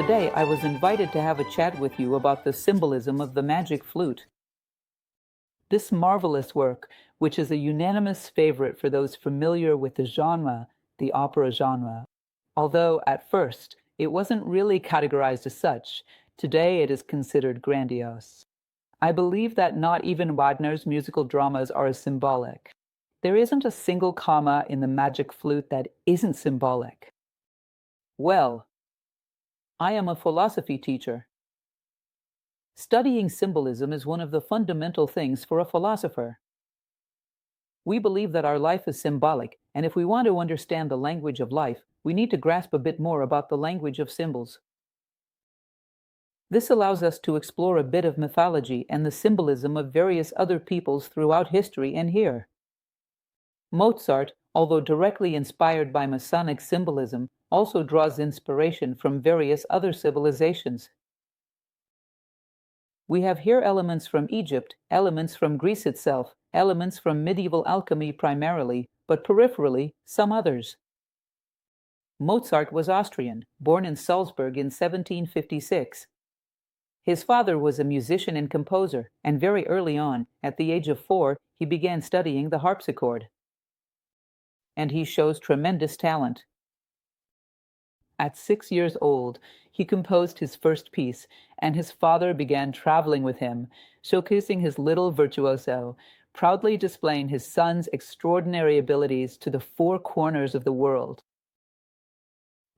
today I was invited to have a chat with you about the symbolism of the magic flute. This marvelous work, which is a unanimous favorite for those familiar with the genre, the opera genre, although at first it wasn't really categorized as such, today it is considered grandiose. I believe that not even Wagner's musical dramas are symbolic. There isn't a single comma in the magic flute that isn't symbolic. Well, I am a philosophy teacher. Studying symbolism is one of the fundamental things for a philosopher. We believe that our life is symbolic, and if we want to understand the language of life, we need to grasp a bit more about the language of symbols. This allows us to explore a bit of mythology and the symbolism of various other peoples throughout history and here. Mozart, although directly inspired by Masonic symbolism, also draws inspiration from various other civilizations. We have here elements from Egypt, elements from Greece itself, elements from medieval alchemy primarily, but peripherally, some others. Mozart was Austrian, born in Salzburg in 1756. His father was a musician and composer, and very early on, at the age of 4, he began studying the harpsichord. And he shows tremendous talent. At 6 years old, he composed his first piece, and his father began traveling with him, showcasing his little virtuoso, proudly displaying his son's extraordinary abilities to the 4 corners of the world.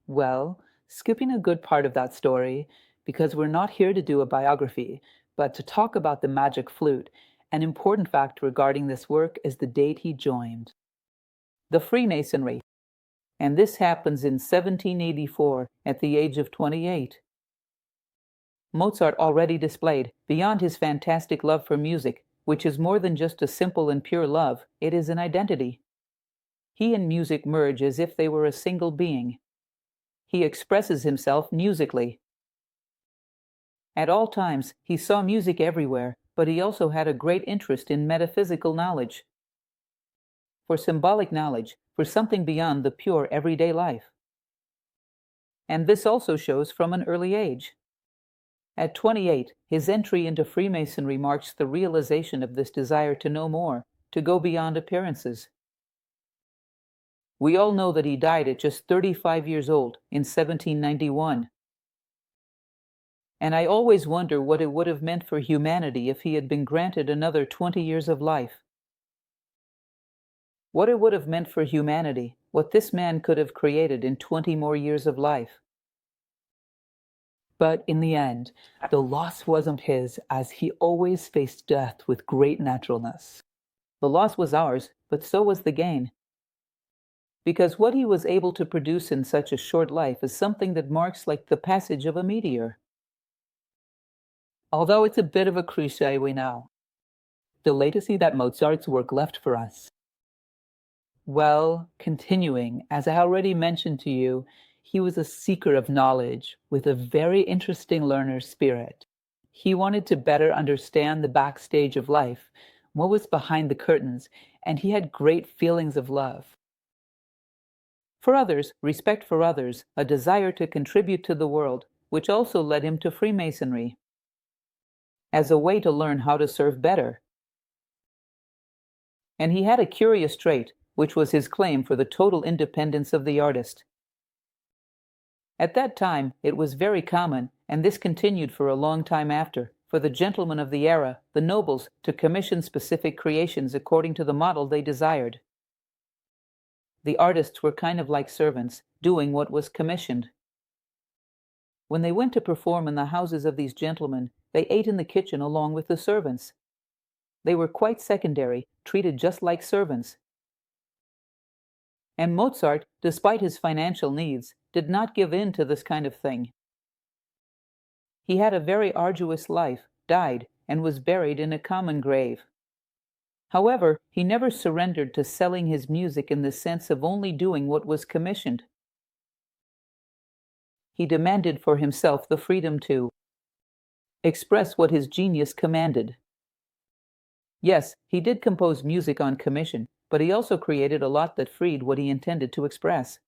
Well, skipping a good part of that story, because we're not here to do a biography, but to talk about the magic flute, an important fact regarding this work is the date he joined. The Freemasonry. And this happens in 1784 at the age of 28. Mozart already displayed, beyond his fantastic love for music, which is more than just a simple and pure love, it is an identity. He and music merge as if they were a single being. He expresses himself musically. At all times, he saw music everywhere, but he also had a great interest in metaphysical knowledge. For symbolic knowledge, for something beyond the pure everyday life. And this also shows from an early age. At 28, his entry into Freemasonry marks the realization of this desire to know more, to go beyond appearances. We all know that he died at just 35 years old in 1791. And I always wonder what it would have meant for humanity if he had been granted another 20 years of life. What it would have meant for humanity, what this man could have created in 20 more years of life. But in the end, the loss wasn't his, as he always faced death with great naturalness. The loss was ours, but so was the gain. Because what he was able to produce in such a short life is something that marks like the passage of a meteor. Although it's a bit of a cliché, we know. The legacy that Mozart's work left for us. Well, continuing, as I already mentioned to you, he was a seeker of knowledge with a very interesting learner spirit. He wanted to better understand the backstage of life, what was behind the curtains, and he had great feelings of love. For others, respect for others, a desire to contribute to the world, which also led him to Freemasonry, as a way to learn how to serve better. And he had a curious trait, which was his claim for the total independence of the artist. At that time, it was very common, and this continued for a long time after, for the gentlemen of the era, the nobles, to commission specific creations according to the model they desired. The artists were kind of like servants, doing what was commissioned. When they went to perform in the houses of these gentlemen, they ate in the kitchen along with the servants. They were quite secondary, treated just like servants. And Mozart, despite his financial needs, did not give in to this kind of thing. He had a very arduous life, died, and was buried in a common grave. However, he never surrendered to selling his music in the sense of only doing what was commissioned. He demanded for himself the freedom to express what his genius commanded. Yes, he did compose music on commission, but he also created a lot that freed what he intended to express.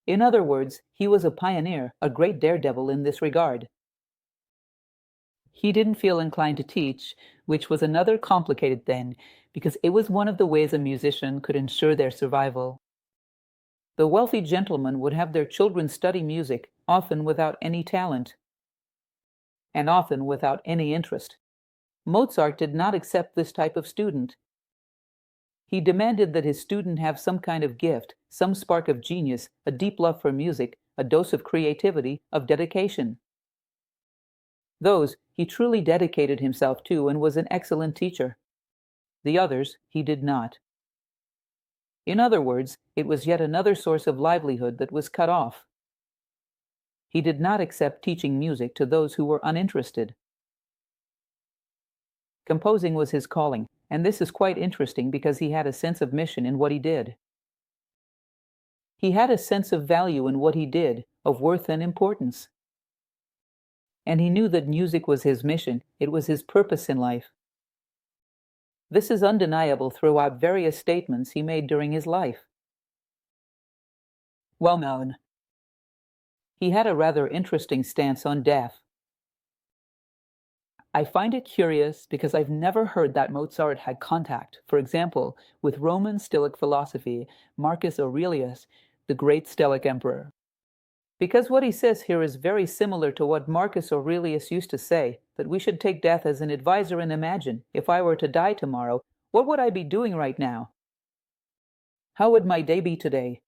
In other words, he was a pioneer, a great daredevil in this regard. He didn't feel inclined to teach, which was another complicated thing, because it was one of the ways a musician could ensure their survival. The wealthy gentlemen would have their children study music, often without any talent, and often without any interest. Mozart did not accept this type of student. He demanded that his student have some kind of gift, some spark of genius, a deep love for music, a dose of creativity, of dedication. Those he truly dedicated himself to and was an excellent teacher. The others he did not. In other words, it was yet another source of livelihood that was cut off. He did not accept teaching music to those who were uninterested. Composing was his calling, and this is quite interesting because he had a sense of mission in what he did. He had a sense of value in what he did, of worth and importance. And he knew that music was his mission, it was his purpose in life. This is undeniable throughout various statements he made during his life. Well known. He had a rather interesting stance on death. I find it curious because I've never heard that Mozart had contact, for example, with Roman Stoic philosophy, Marcus Aurelius, the great Stoic emperor. Because what he says here is very similar to what Marcus Aurelius used to say, that we should take death as an advisor and imagine, if I were to die tomorrow, what would I be doing right now? How would my day be today?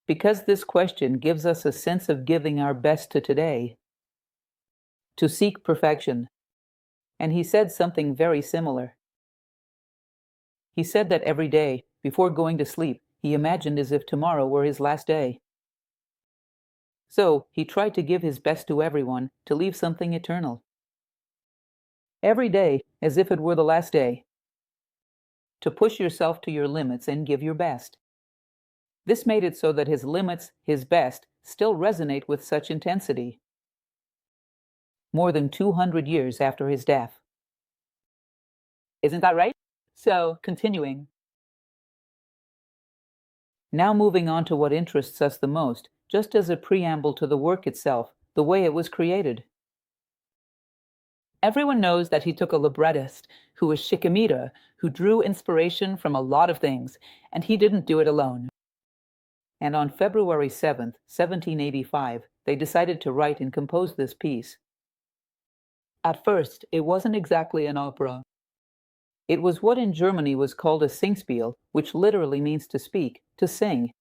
Because this question gives us a sense of giving our best to today, to seek perfection. And he said something very similar. He said that every day, before going to sleep, he imagined as if tomorrow were his last day. So he tried to give his best to everyone, to leave something eternal. Every day, as if it were the last day. To push yourself to your limits and give your best. This made it so that his limits, his best, still resonate with such intensity. More than 200 years after his death. Isn't that right? So, continuing. Now moving on to what interests us the most, just as a preamble to the work itself, the way it was created. Everyone knows that he took a librettist who was Shikimita, who drew inspiration from a lot of things, and he didn't do it alone. And on February 7th, 1785, they decided to write and compose this piece. At first, it wasn't exactly an opera. It was what in Germany was called a Singspiel, which literally means to speak, to sing.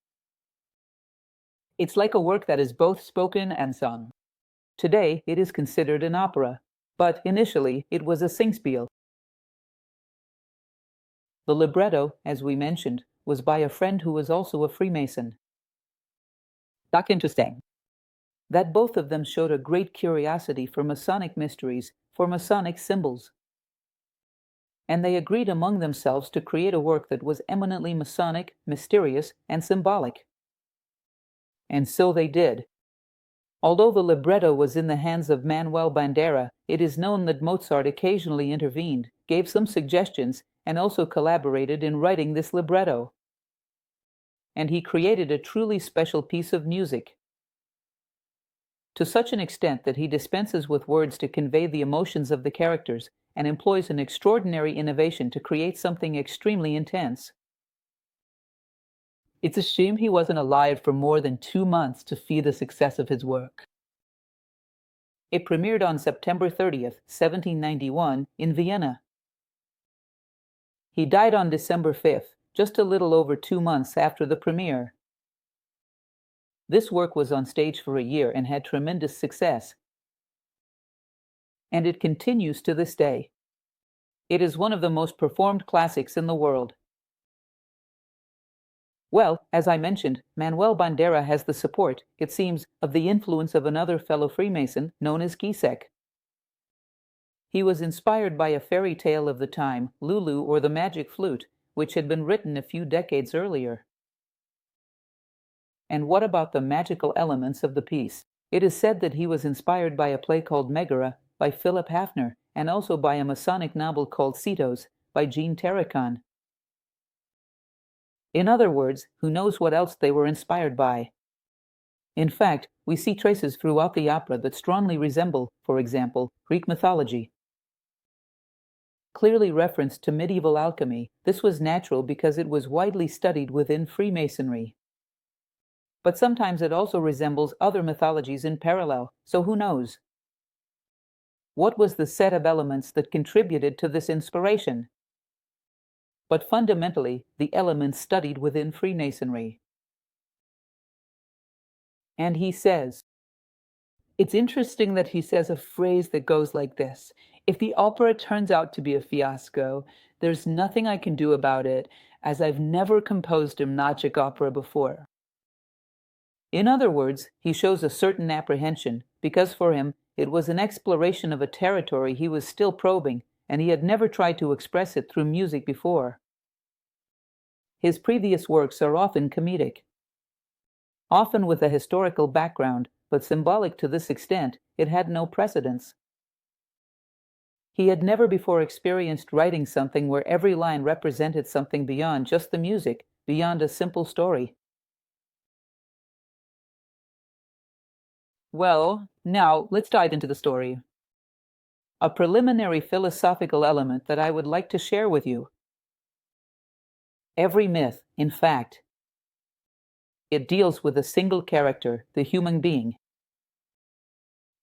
It's like a work that is both spoken and sung. Today, it is considered an opera, but initially, it was a Singspiel. The libretto, as we mentioned, was by a friend who was also a Freemason. That's interesting. That both of them showed a great curiosity for Masonic mysteries, for Masonic symbols. And they agreed among themselves to create a work that was eminently Masonic, mysterious, and symbolic. And so they did. Although the libretto was in the hands of Manuel Bandera, it is known that Mozart occasionally intervened, gave some suggestions, and also collaborated in writing this libretto. And he created a truly special piece of music. To such an extent that he dispenses with words to convey the emotions of the characters and employs an extraordinary innovation to create something extremely intense. It's a shame he wasn't alive for more than 2 months to see the success of his work. It premiered on September 30th, 1791, in Vienna. He died on December 5th, just a little over 2 months after the premiere. This work was on stage for a year and had tremendous success. And it continues to this day. It is one of the most performed classics in the world. Well, as I mentioned, Manuel Bandera has the support, it seems, of the influence of another fellow Freemason known as Gisek. He was inspired by a fairy tale of the time, Lulu or the Magic Flute, which had been written a few decades earlier. And what about the magical elements of the piece? It is said that he was inspired by a play called Megara by Philip Hafner, and also by a Masonic novel called Cetos by Jean Terracon. In other words, who knows what else they were inspired by? In fact, we see traces throughout the opera that strongly resemble, for example, Greek mythology. Clearly referenced to medieval alchemy, this was natural because it was widely studied within Freemasonry. But sometimes it also resembles other mythologies in parallel, so who knows? What was the set of elements that contributed to this inspiration? But fundamentally, the elements studied within Freemasonry. And he says, it's interesting that he says a phrase that goes like this: if the opera turns out to be a fiasco, there's nothing I can do about it, as I've never composed a magic opera before. In other words, he shows a certain apprehension, because for him, it was an exploration of a territory he was still probing, and he had never tried to express it through music before. His previous works are often comedic, often with a historical background, but symbolic to this extent, it had no precedence. He had never before experienced writing something where every line represented something beyond just the music, beyond a simple story. Well, now let's dive into the story. A preliminary philosophical element that I would like to share with you. Every myth, in fact, it deals with a single character, the human being.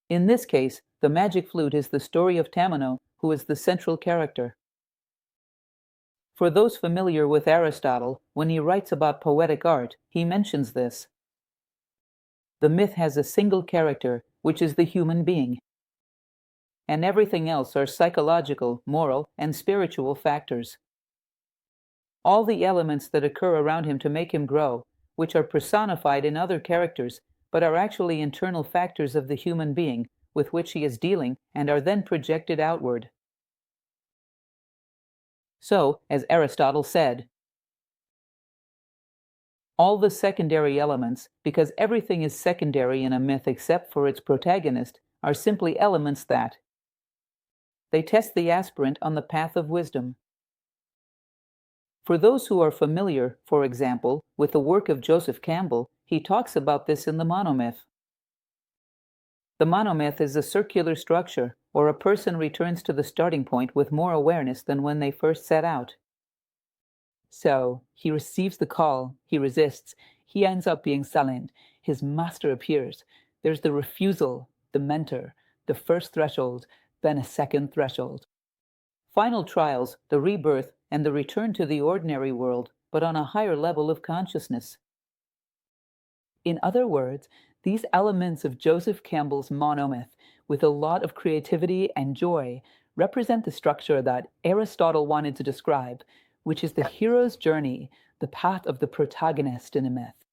In this case, the magic flute is the story of Tamino, who is the central character. For those familiar with Aristotle, when he writes about poetic art, he mentions this. The myth has a single character, which is the human being, and everything else are psychological, moral, and spiritual factors. All the elements that occur around him to make him grow, which are personified in other characters, but are actually internal factors of the human being with which he is dealing and are then projected outward. So, as Aristotle said, all the secondary elements, because everything is secondary in a myth except for its protagonist, are simply elements that they test the aspirant on the path of wisdom. For those who are familiar, for example, with the work of Joseph Campbell, he talks about this in the monomyth. The monomyth is a circular structure, or a person returns to the starting point with more awareness than when they first set out. So, he receives the call, he resists, he ends up being silent, his master appears, there's the refusal, the mentor, the first threshold, then a second threshold. Final trials, the rebirth, and the return to the ordinary world, but on a higher level of consciousness. In other words, these elements of Joseph Campbell's monomyth, with a lot of creativity and joy, represent the structure that Aristotle wanted to describe, which is the hero's journey, the path of the protagonist in a myth.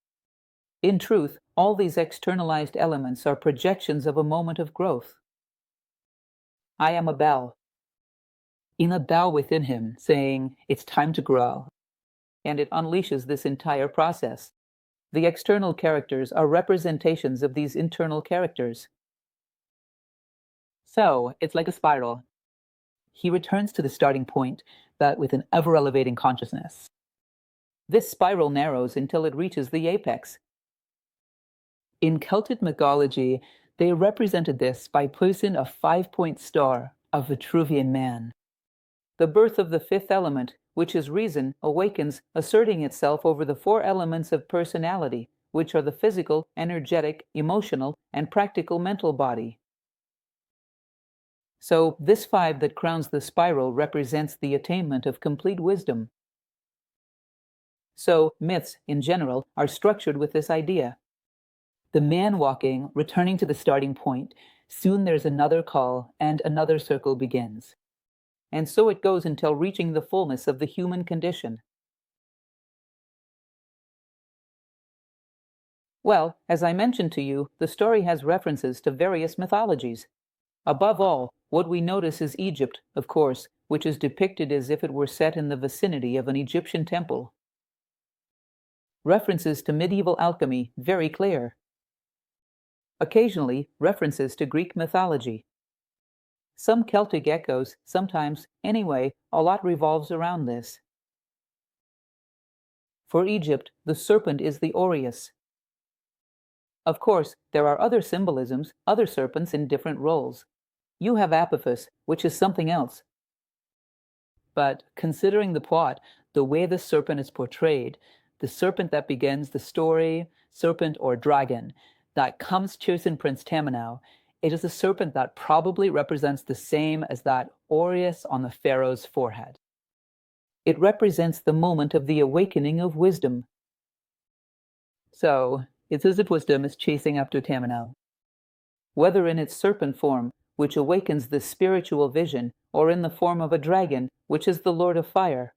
In truth, all these externalized elements are projections of a moment of growth. I am a bell. In a bell within him, saying, it's time to grow. And it unleashes this entire process. The external characters are representations of these internal characters. So, it's like a spiral. He returns to the starting point, but with an ever-elevating consciousness. This spiral narrows until it reaches the apex. In Celtic mythology, they represented this by placing a 5-point star, a Vitruvian man. The birth of the fifth element, which is reason, awakens, asserting itself over the 4 elements of personality, which are the physical, energetic, emotional, and practical mental body. So, this 5 that crowns the spiral represents the attainment of complete wisdom. So, myths, in general, are structured with this idea. The man walking, returning to the starting point, soon there's another call, and another circle begins. And so it goes until reaching the fullness of the human condition. Well, as I mentioned to you, the story has references to various mythologies. Above all, what we notice is Egypt, of course, which is depicted as if it were set in the vicinity of an Egyptian temple. References to medieval alchemy, very clear. Occasionally, references to Greek mythology. Some Celtic echoes, sometimes, anyway, a lot revolves around this. For Egypt, the serpent is the aureus. Of course, there are other symbolisms, other serpents in different roles. You have Apophis, which is something else. But considering the plot, the way the serpent is portrayed, the serpent that begins the story, serpent or dragon, that comes chasing Prince Taminow, it is a serpent that probably represents the same as that aureus on the pharaoh's forehead. It represents the moment of the awakening of wisdom. So, it's as if wisdom is chasing after Taminow. Whether in its serpent form, which awakens the spiritual vision, or in the form of a dragon, which is the Lord of Fire.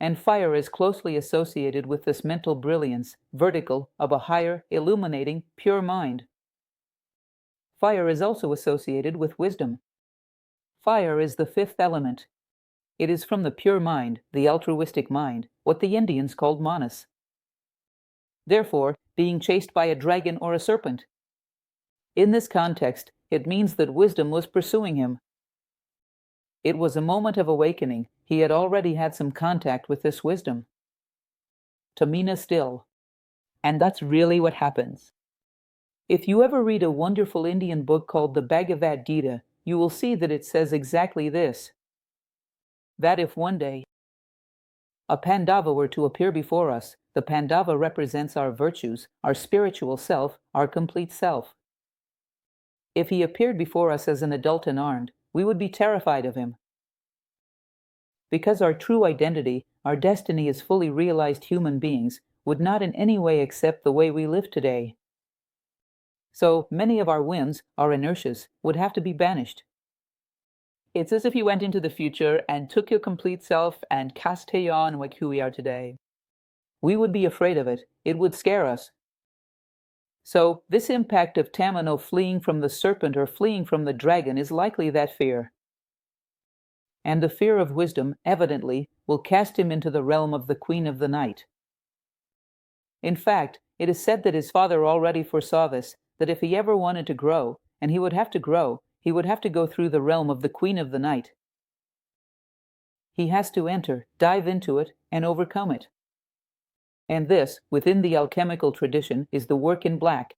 And fire is closely associated with this mental brilliance, vertical, of a higher, illuminating, pure mind. Fire is also associated with wisdom. Fire is the fifth element. It is from the pure mind, the altruistic mind, what the Indians called manas. Therefore, being chased by a dragon or a serpent. In this context, it means that wisdom was pursuing him. It was a moment of awakening. He had already had some contact with this wisdom. Tamina still. And that's really what happens. If you ever read a wonderful Indian book called the Bhagavad Gita, you will see that it says exactly this. That if one day a Pandava were to appear before us, the Pandava represents our virtues, our spiritual self, our complete self. If he appeared before us as an adult and armed, we would be terrified of him. Because our true identity, our destiny as fully realized human beings, would not in any way accept the way we live today. So many of our whims, our inertias, would have to be banished. It's as if you went into the future and took your complete self and cast it on like who we are today. We would be afraid of it. It would scare us. So this impact of Tamino fleeing from the serpent or fleeing from the dragon is likely that fear. And the fear of wisdom, evidently, will cast him into the realm of the Queen of the Night. In fact, it is said that his father already foresaw this, that if he ever wanted to grow, and he would have to grow, he would have to go through the realm of the Queen of the Night. He has to enter, dive into it, and overcome it. And this, within the alchemical tradition, is the work in black.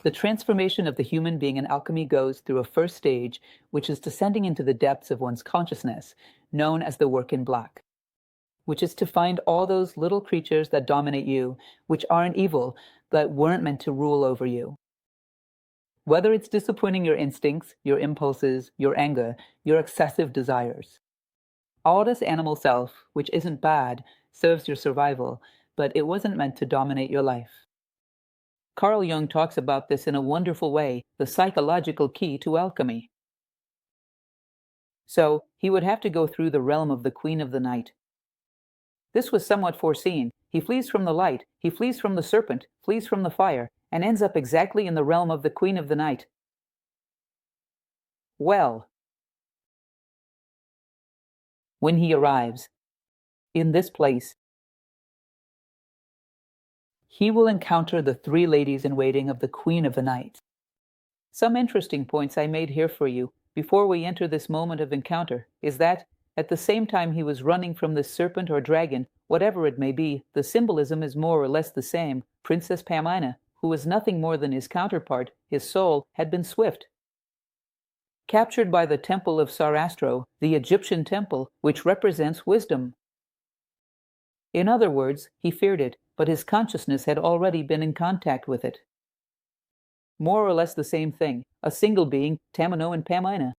The transformation of the human being in alchemy goes through a first stage, which is descending into the depths of one's consciousness, known as the work in black, which is to find all those little creatures that dominate you, which aren't evil, but weren't meant to rule over you. Whether it's disappointing your instincts, your impulses, your anger, your excessive desires. All this animal self, which isn't bad, serves your survival, but it wasn't meant to dominate your life. Carl Jung talks about this in a wonderful way, the psychological key to alchemy. So, he would have to go through the realm of the Queen of the Night. This was somewhat foreseen. He flees from the light, he flees from the serpent, flees from the fire, and ends up exactly in the realm of the Queen of the Night. Well, when he arrives in this place, he will encounter the three ladies in waiting of the Queen of the Night. Some interesting points I made here for you before we enter this moment of encounter is that, at the same time he was running from the serpent or dragon, whatever it may be, the symbolism is more or less the same. Princess Pamina, who was nothing more than his counterpart, his soul, had been swift. Captured by the temple of Sarastro, the Egyptian temple, which represents wisdom. In other words, he feared it, but his consciousness had already been in contact with it. More or less the same thing, a single being, Tamino and Pamina.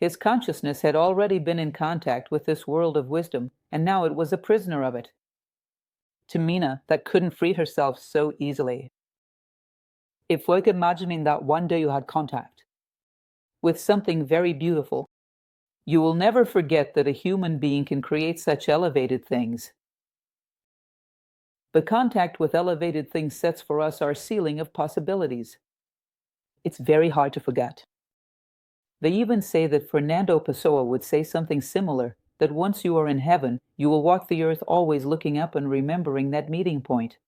His consciousness had already been in contact with this world of wisdom, and now it was a prisoner of it. Tamina, that couldn't free herself so easily. It's like imagining that one day you had contact with something very beautiful. You will never forget that a human being can create such elevated things. The contact with elevated things sets for us our ceiling of possibilities. It's very hard to forget. They even say that Fernando Pessoa would say something similar, that once you are in heaven, you will walk the earth always looking up and remembering that meeting point.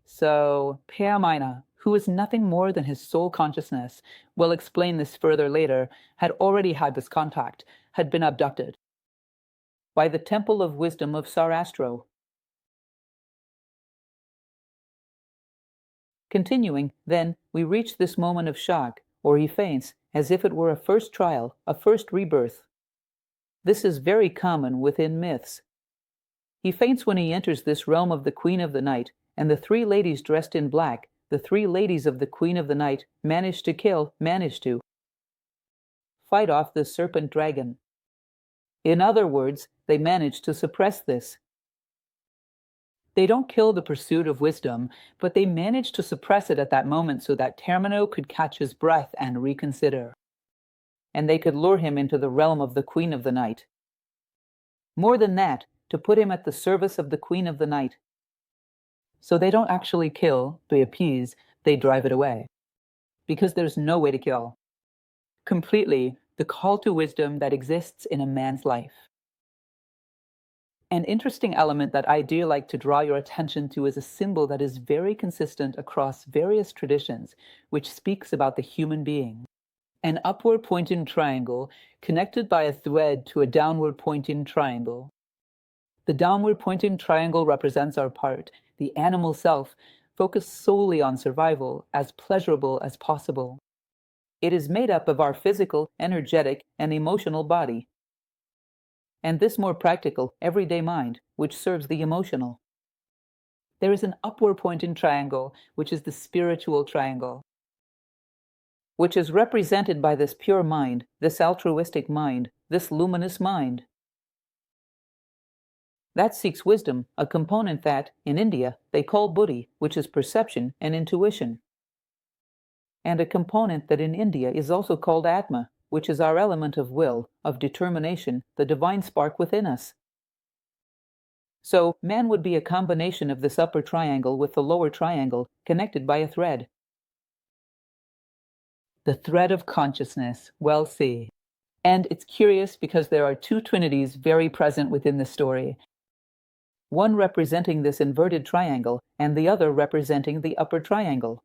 So, Pamina, who is nothing more than his soul consciousness, we'll explain this further later, had already had this contact, had been abducted. by the temple of wisdom of Sarastro. Continuing, then, we reach this moment of shock, or he faints, as if it were a first trial, a first rebirth. This is very common within myths. He faints when he enters this realm of the Queen of the Night, and the three ladies dressed in black, the three ladies of the Queen of the Night, manage to fight off the serpent dragon. In other words, they manage to suppress this. They don't kill the pursuit of wisdom, but they manage to suppress it at that moment so that Termino could catch his breath and reconsider. And they could lure him into the realm of the Queen of the Night. More than that, to put him at the service of the Queen of the Night. So they don't actually kill, they appease, they drive it away. Because there's no way to kill. Completely, the call to wisdom that exists in a man's life. An interesting element that I do like to draw your attention to is a symbol that is very consistent across various traditions, which speaks about the human being. An upward pointing triangle connected by a thread to a downward pointing triangle. The downward pointing triangle represents our part, the animal self, focused solely on survival, as pleasurable as possible. It is made up of our physical, energetic, and emotional body. And this more practical, everyday mind, which serves the emotional. There is an upward pointing triangle, which is the spiritual triangle, which is represented by this pure mind, this altruistic mind, this luminous mind. That seeks wisdom, a component that, in India, they call buddhi, which is perception and intuition. And a component that in India is also called atma, which is our element of will, of determination, the divine spark within us. So, man would be a combination of this upper triangle with the lower triangle, connected by a thread. The thread of consciousness, well see. And it's curious because there are two trinities very present within the story. One representing this inverted triangle, and the other representing the upper triangle.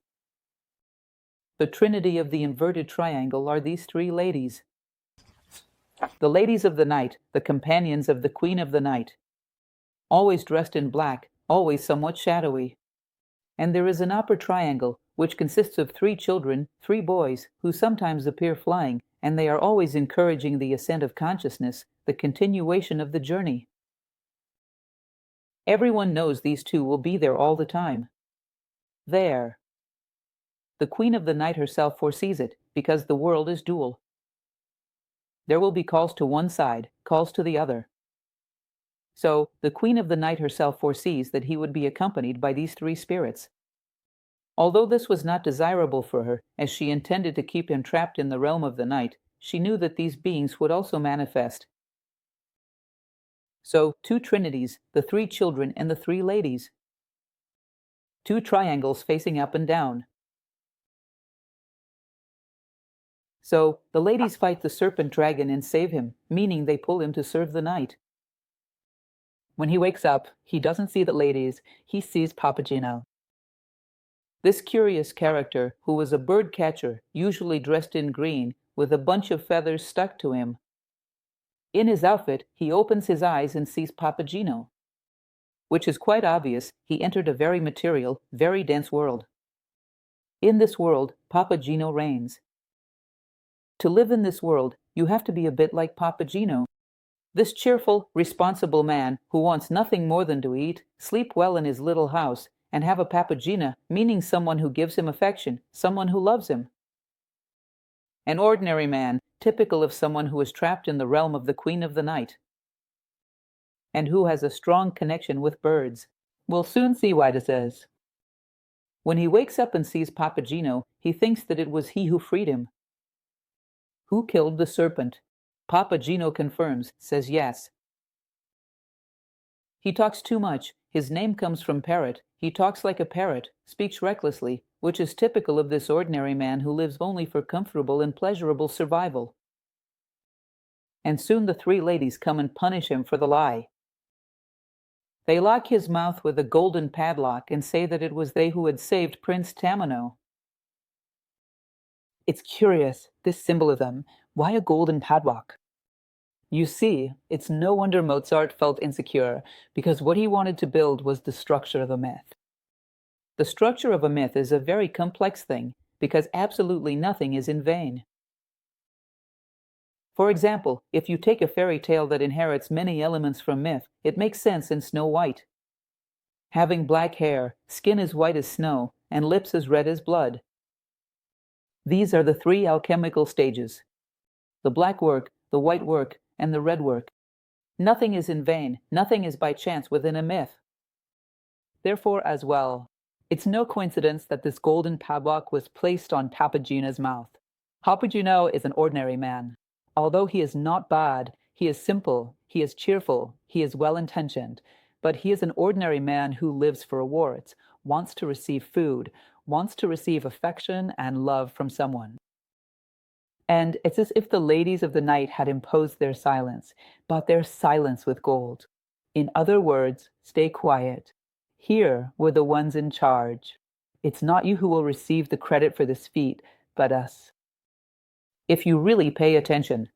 The trinity of the inverted triangle are these three ladies. The ladies of the night, the companions of the Queen of the Night. Always dressed in black, always somewhat shadowy. And there is an upper triangle, which consists of three children, three boys, who sometimes appear flying, and they are always encouraging the ascent of consciousness, the continuation of the journey. Everyone knows these two will be there all the time. There. The Queen of the Night herself foresees it, because the world is dual. There will be calls to one side, calls to the other. So, the Queen of the Night herself foresees that he would be accompanied by these three spirits. Although this was not desirable for her, as she intended to keep him trapped in the realm of the night, she knew that these beings would also manifest. So, two trinities, the three children and the three ladies. Two triangles facing up and down. So, the ladies fight the serpent dragon and save him, meaning they pull him to serve the night. When he wakes up, he doesn't see the ladies, he sees Papageno. This curious character, who was a bird catcher, usually dressed in green, with a bunch of feathers stuck to him. In his outfit, he opens his eyes and sees Papageno, which is quite obvious. He entered a very material, very dense world. In this world, Papageno reigns. To live in this world, you have to be a bit like Papageno. This cheerful, responsible man who wants nothing more than to eat, sleep well in his little house, and have a Papagena, meaning someone who gives him affection, someone who loves him. An ordinary man, typical of someone who is trapped in the realm of the Queen of the Night, and who has a strong connection with birds. We'll soon see why this is. When he wakes up and sees Papageno, he thinks that it was he who freed him. Who killed the serpent? Papageno confirms, says yes. He talks too much. His name comes from parrot. He talks like a parrot, speaks recklessly, which is typical of this ordinary man who lives only for comfortable and pleasurable survival. And soon the three ladies come and punish him for the lie. They lock his mouth with a golden padlock and say that it was they who had saved Prince Tamino. It's curious, this symbolism. Why a golden padlock? You see, it's no wonder Mozart felt insecure, because what he wanted to build was the structure of a myth. The structure of a myth is a very complex thing, because absolutely nothing is in vain. For example, if you take a fairy tale that inherits many elements from myth, it makes sense in Snow White. Having black hair, skin as white as snow, and lips as red as blood. These are the three alchemical stages: the black work, the white work, and the red work. Nothing is in vain, nothing is by chance within a myth. Therefore, as well, it's no coincidence that this golden padlock was placed on Papagino's mouth. Papagino is an ordinary man. Although he is not bad, he is simple, he is cheerful, he is well-intentioned, but he is an ordinary man who lives for rewards, wants to receive food, wants to receive affection and love from someone. And it's as if the ladies of the night had imposed their silence, but their silence with gold. In other words, stay quiet. Here we're the ones in charge. It's not you who will receive the credit for this feat, but us. If you really pay attention.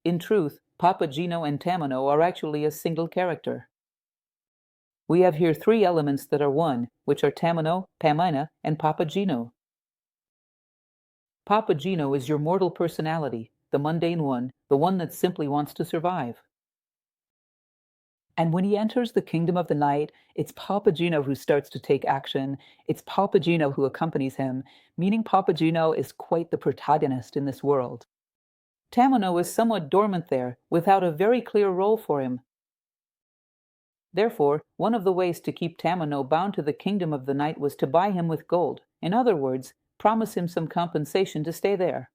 In truth, Papagino and Tamino are actually a single character. We have here three elements that are one, which are Tamino, Pamina, and Papagino. Papagino is your mortal personality, the mundane one, the one that simply wants to survive. And when he enters the kingdom of the night, it's Papagino who starts to take action. It's Papagino who accompanies him, meaning Papagino is quite the protagonist in this world. Tamino is somewhat dormant there, without a very clear role for him. Therefore, one of the ways to keep Tamino bound to the kingdom of the night was to buy him with gold. In other words, promise him some compensation to stay there.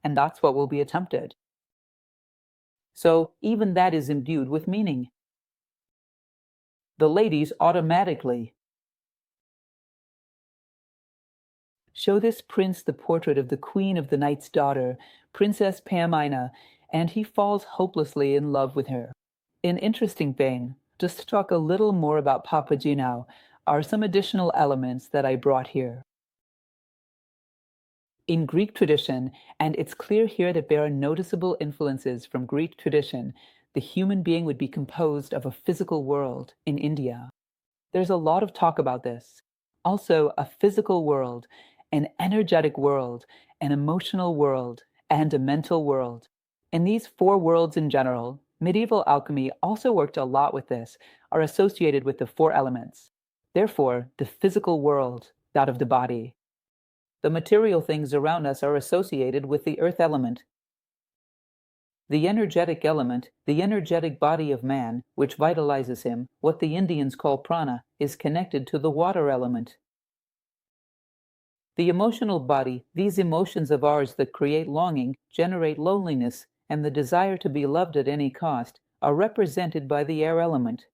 And that's what will be attempted. So even that is imbued with meaning. The ladies automatically show this prince the portrait of the queen of the night's daughter, Princess Pamina, and he falls hopelessly in love with her. In interesting vein, just to talk a little more about Papagino, are some additional elements that I brought here. In Greek tradition, and it's clear here that there are noticeable influences from Greek tradition, the human being would be composed of a physical world in India. There's a lot of talk about this. Also, a physical world, an energetic world, an emotional world, and a mental world. And these four worlds in general, medieval alchemy also worked a lot with this, are associated with the four elements. Therefore, the physical world, that of the body. The material things around us are associated with the earth element. The energetic element, the energetic body of man, which vitalizes him, what the Indians call prana, is connected to the water element. The emotional body, these emotions of ours that create longing, generate loneliness, and the desire to be loved at any cost, are represented by the air element.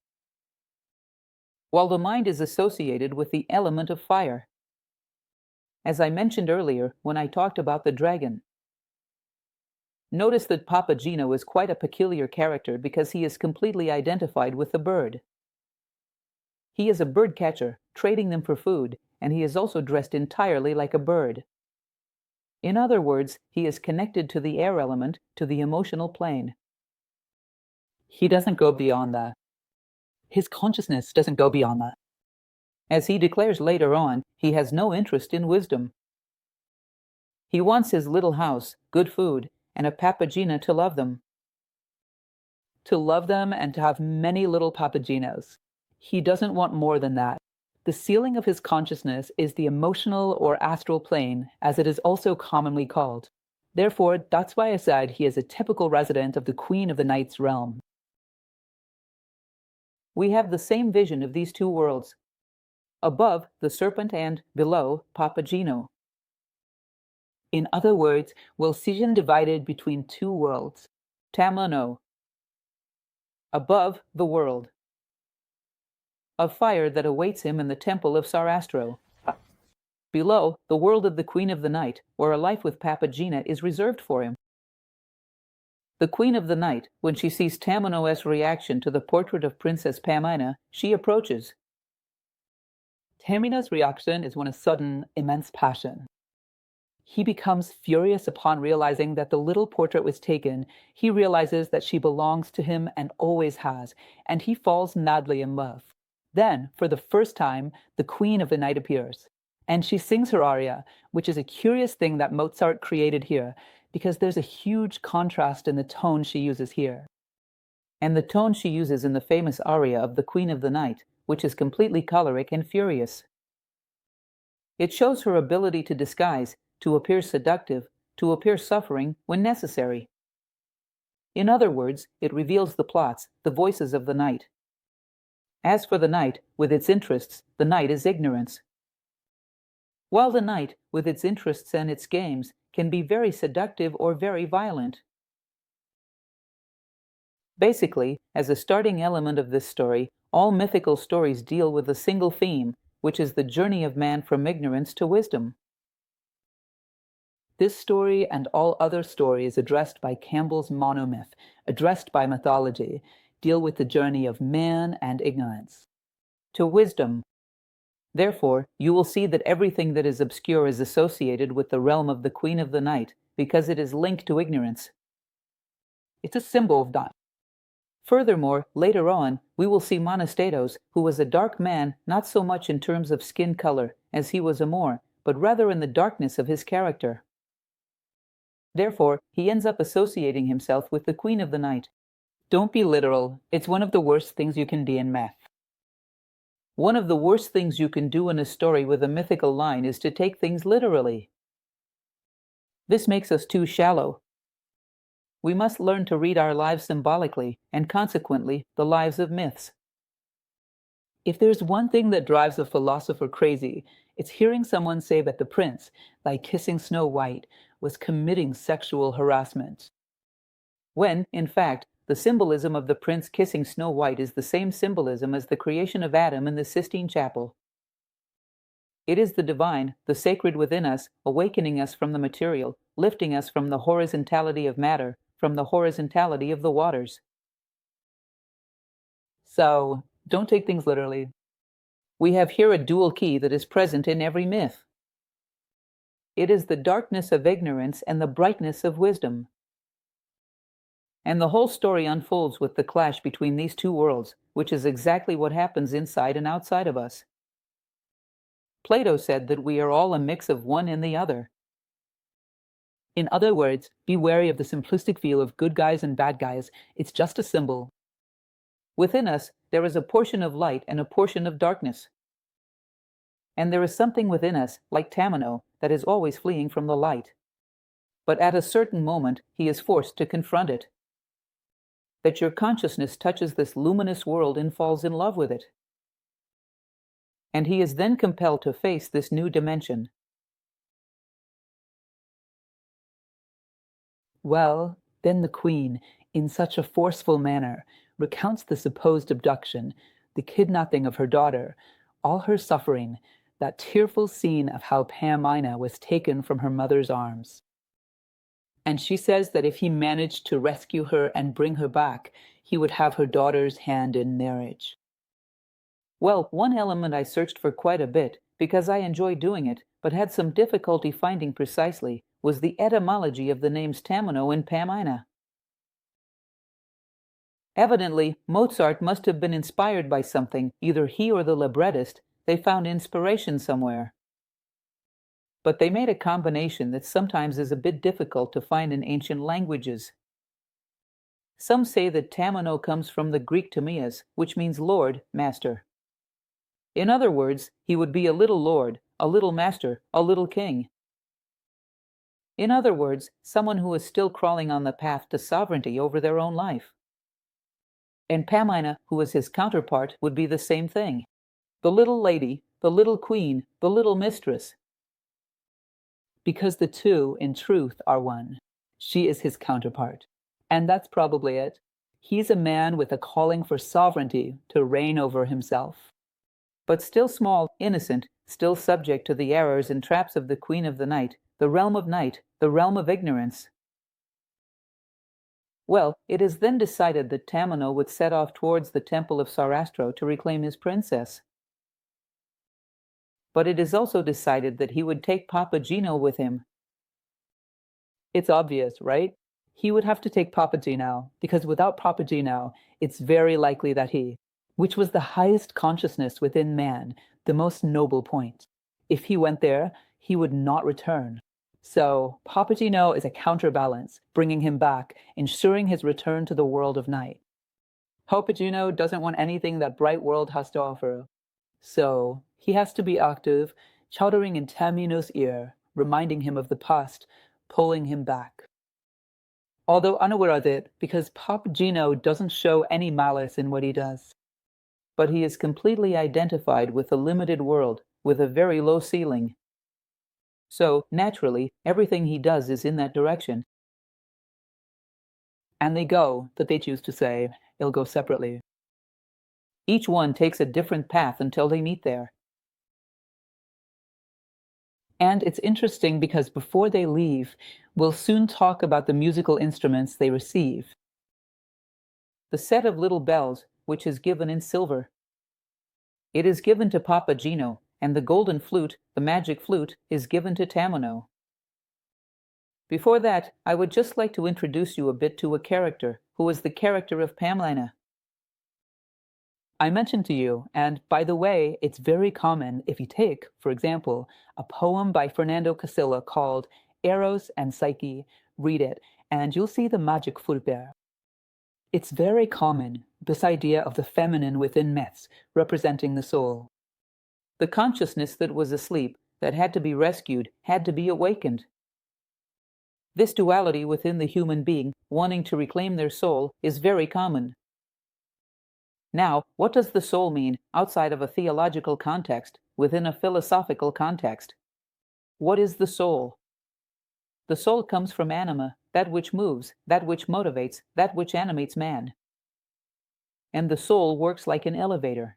While the mind is associated with the element of fire. As I mentioned earlier when I talked about the dragon. Notice that Papagino is quite a peculiar character because he is completely identified with the bird. He is a bird catcher, trading them for food, and he is also dressed entirely like a bird. In other words, he is connected to the air element, to the emotional plane. He doesn't go beyond that. His consciousness doesn't go beyond that. As he declares later on, he has no interest in wisdom. He wants his little house, good food, and a Papagina to love them. To love them and to have many little Papaginos. He doesn't want more than that. The ceiling of his consciousness is the emotional or astral plane, as it is also commonly called. Therefore, that's why I said he is a typical resident of the Queen of the Night's realm. We have the same vision of these two worlds. Above, the serpent, and below, Papagino. In other words, Welsigen divided between two worlds. Tamino. Above, the world of fire that awaits him in the temple of Sarastro. Below, the world of the Queen of the Night, where a life with Papagina is reserved for him. The Queen of the Night, when she sees Tamino's reaction to the portrait of Princess Pamina, she approaches. Tamina's reaction is one of sudden, immense passion. He becomes furious upon realizing that the little portrait was taken. He realizes that she belongs to him and always has, and he falls madly in love. Then, for the first time, the Queen of the Night appears, and she sings her aria, which is a curious thing that Mozart created here, because there's a huge contrast in the tone she uses here, and the tone she uses in the famous aria of the Queen of the Night, which is completely choleric and furious. It shows her ability to disguise, to appear seductive, to appear suffering when necessary. In other words, it reveals the plots, the voices of the night. As for the night, with its interests, the night is ignorance. While the night, with its interests and its games, can be very seductive or very violent. Basically, as a starting element of this story, all mythical stories deal with a single theme, which is the journey of man from ignorance to wisdom. This story and all other stories addressed by Campbell's monomyth, addressed by mythology, deal with the journey of man and ignorance to wisdom. Therefore, you will see that everything that is obscure is associated with the realm of the Queen of the Night, because it is linked to ignorance. It's a symbol of that. Furthermore, later on, we will see Monostatos, who was a dark man, not so much in terms of skin color, as he was a Moor, but rather in the darkness of his character. Therefore, he ends up associating himself with the Queen of the Night. Don't be literal. It's one of the worst things you can do in math. One of the worst things you can do in a story with a mythical line is to take things literally. This makes us too shallow. We must learn to read our lives symbolically, and consequently, the lives of myths. If there's one thing that drives a philosopher crazy, it's hearing someone say that the prince, by kissing Snow White, was committing sexual harassment. When, in fact, the symbolism of the prince kissing Snow White is the same symbolism as the creation of Adam in the Sistine Chapel. It is the divine, the sacred within us, awakening us from the material, lifting us from the horizontality of matter, from the horizontality of the waters. So, don't take things literally. We have here a dual key that is present in every myth. It is the darkness of ignorance and the brightness of wisdom. And the whole story unfolds with the clash between these two worlds, which is exactly what happens inside and outside of us. Plato said that we are all a mix of one and the other. In other words, be wary of the simplistic view of good guys and bad guys. It's just a symbol. Within us, there is a portion of light and a portion of darkness. And there is something within us, like Tamino, that is always fleeing from the light. But at a certain moment, he is forced to confront it. That your consciousness touches this luminous world and falls in love with it. And he is then compelled to face this new dimension. Well, then the queen, in such a forceful manner, recounts the supposed abduction, the kidnapping of her daughter, all her suffering, that tearful scene of how Pamina was taken from her mother's arms. And she says that if he managed to rescue her and bring her back, he would have her daughter's hand in marriage. Well, one element I searched for quite a bit, because I enjoy doing it, but had some difficulty finding precisely, was the etymology of the names Tamino and Pamina. Evidently, Mozart must have been inspired by something, either he or the librettist. They found inspiration somewhere. But they made a combination that sometimes is a bit difficult to find in ancient languages. Some say that Tamino comes from the Greek Timaeus, which means lord, master. In other words, he would be a little lord, a little master, a little king. In other words, someone who is still crawling on the path to sovereignty over their own life. And Pamina, who is his counterpart, would be the same thing. The little lady, the little queen, the little mistress. Because the two, in truth, are one. She is his counterpart. And that's probably it. He's a man with a calling for sovereignty to reign over himself. But still small, innocent, still subject to the errors and traps of the Queen of the Night, the realm of night, the realm of ignorance. Well, it is then decided that Tamino would set off towards the temple of Sarastro to reclaim his princess. But it is also decided that he would take Papageno with him. It's obvious, right? He would have to take Papageno, because without Papageno, it's very likely that he, which was the highest consciousness within man, the most noble point. If he went there, he would not return. So Papageno is a counterbalance, bringing him back, ensuring his return to the world of night. Papageno doesn't want anything that bright world has to offer. So he has to be active, chattering in Tamino's ear, reminding him of the past, pulling him back. Although unaware of it, because Papageno doesn't show any malice in what he does. But he is completely identified with a limited world, with a very low ceiling. So, naturally, everything he does is in that direction. And they go, that they choose to say, they'll go separately. Each one takes a different path until they meet there. And it's interesting because before they leave, we'll soon talk about the musical instruments they receive. The set of little bells, which is given in silver. It is given to Papageno, and the golden flute, the magic flute, is given to Tamino. Before that, I would just like to introduce you a bit to a character, who is the character of Pamela. I mentioned to you, and by the way, it's very common if you take, for example, a poem by Fernando Casilla called Eros and Psyche, read it, and you'll see the MAGIC FLUTE. It's very common, this idea of the feminine within myths, representing the soul. The consciousness that was asleep, that had to be rescued, had to be awakened. This duality within the human being, wanting to reclaim their soul, is very common. Now, what does the soul mean outside of a theological context, within a philosophical context? What is the soul? The soul comes from anima, that which moves, that which motivates, that which animates man. And the soul works like an elevator.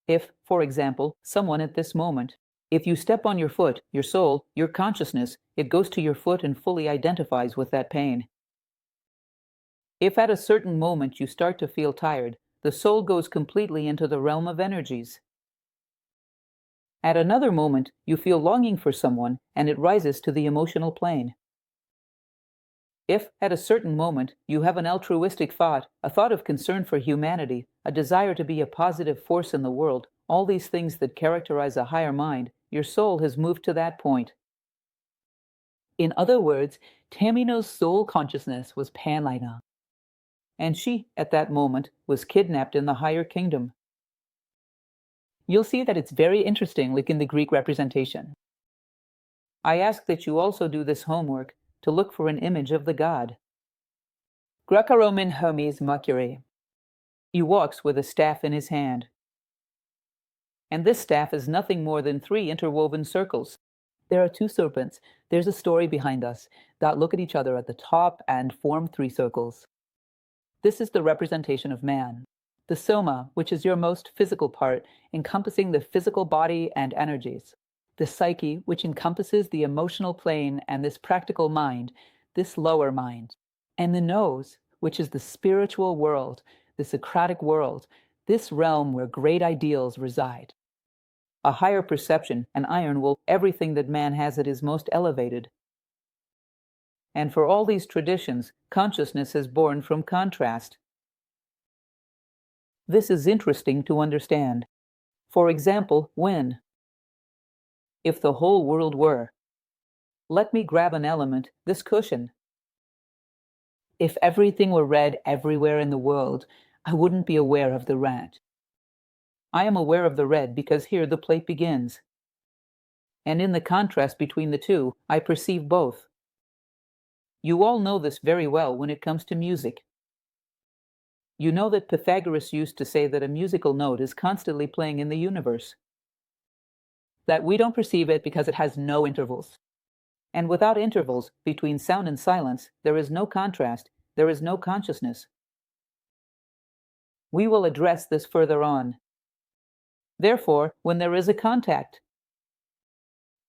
If, for example, someone at this moment, if you step on your foot, your soul, your consciousness, it goes to your foot and fully identifies with that pain. If at a certain moment you start to feel tired, the soul goes completely into the realm of energies. At another moment, you feel longing for someone, and it rises to the emotional plane. If, at a certain moment, you have an altruistic thought, a thought of concern for humanity, a desire to be a positive force in the world, all these things that characterize a higher mind, your soul has moved to that point. In other words, Tamino's soul consciousness was Panlina. And she, at that moment, was kidnapped in the higher kingdom. You'll see that it's very interesting, like in the Greek representation. I ask that you also do this homework to look for an image of the god. Greco-Roman Hermes Mercury. He walks with a staff in his hand. And this staff is nothing more than 3 interwoven circles. There are 2 serpents. There's a story behind us that look at each other at the top and form 3 circles. This is the representation of man. The soma, which is your most physical part, encompassing the physical body and energies. The psyche, which encompasses the emotional plane and this practical mind, this lower mind. And the nous, which is the spiritual world, the Socratic world, this realm where great ideals reside. A higher perception, an iron will, everything that man has at his most elevated. And for all these traditions, consciousness is born from contrast. This is interesting to understand. For example, when? If the whole world were, let me grab an element, this cushion. If everything were red everywhere in the world, I wouldn't be aware of the red. I am aware of the red because here the plate begins. And in the contrast between the two, I perceive both. You all know this very well when it comes to music. You know that Pythagoras used to say that a musical note is constantly playing in the universe. That we don't perceive it because it has no intervals. And without intervals between sound and silence, there is no contrast, there is no consciousness. We will address this further on. Therefore, when there is a contact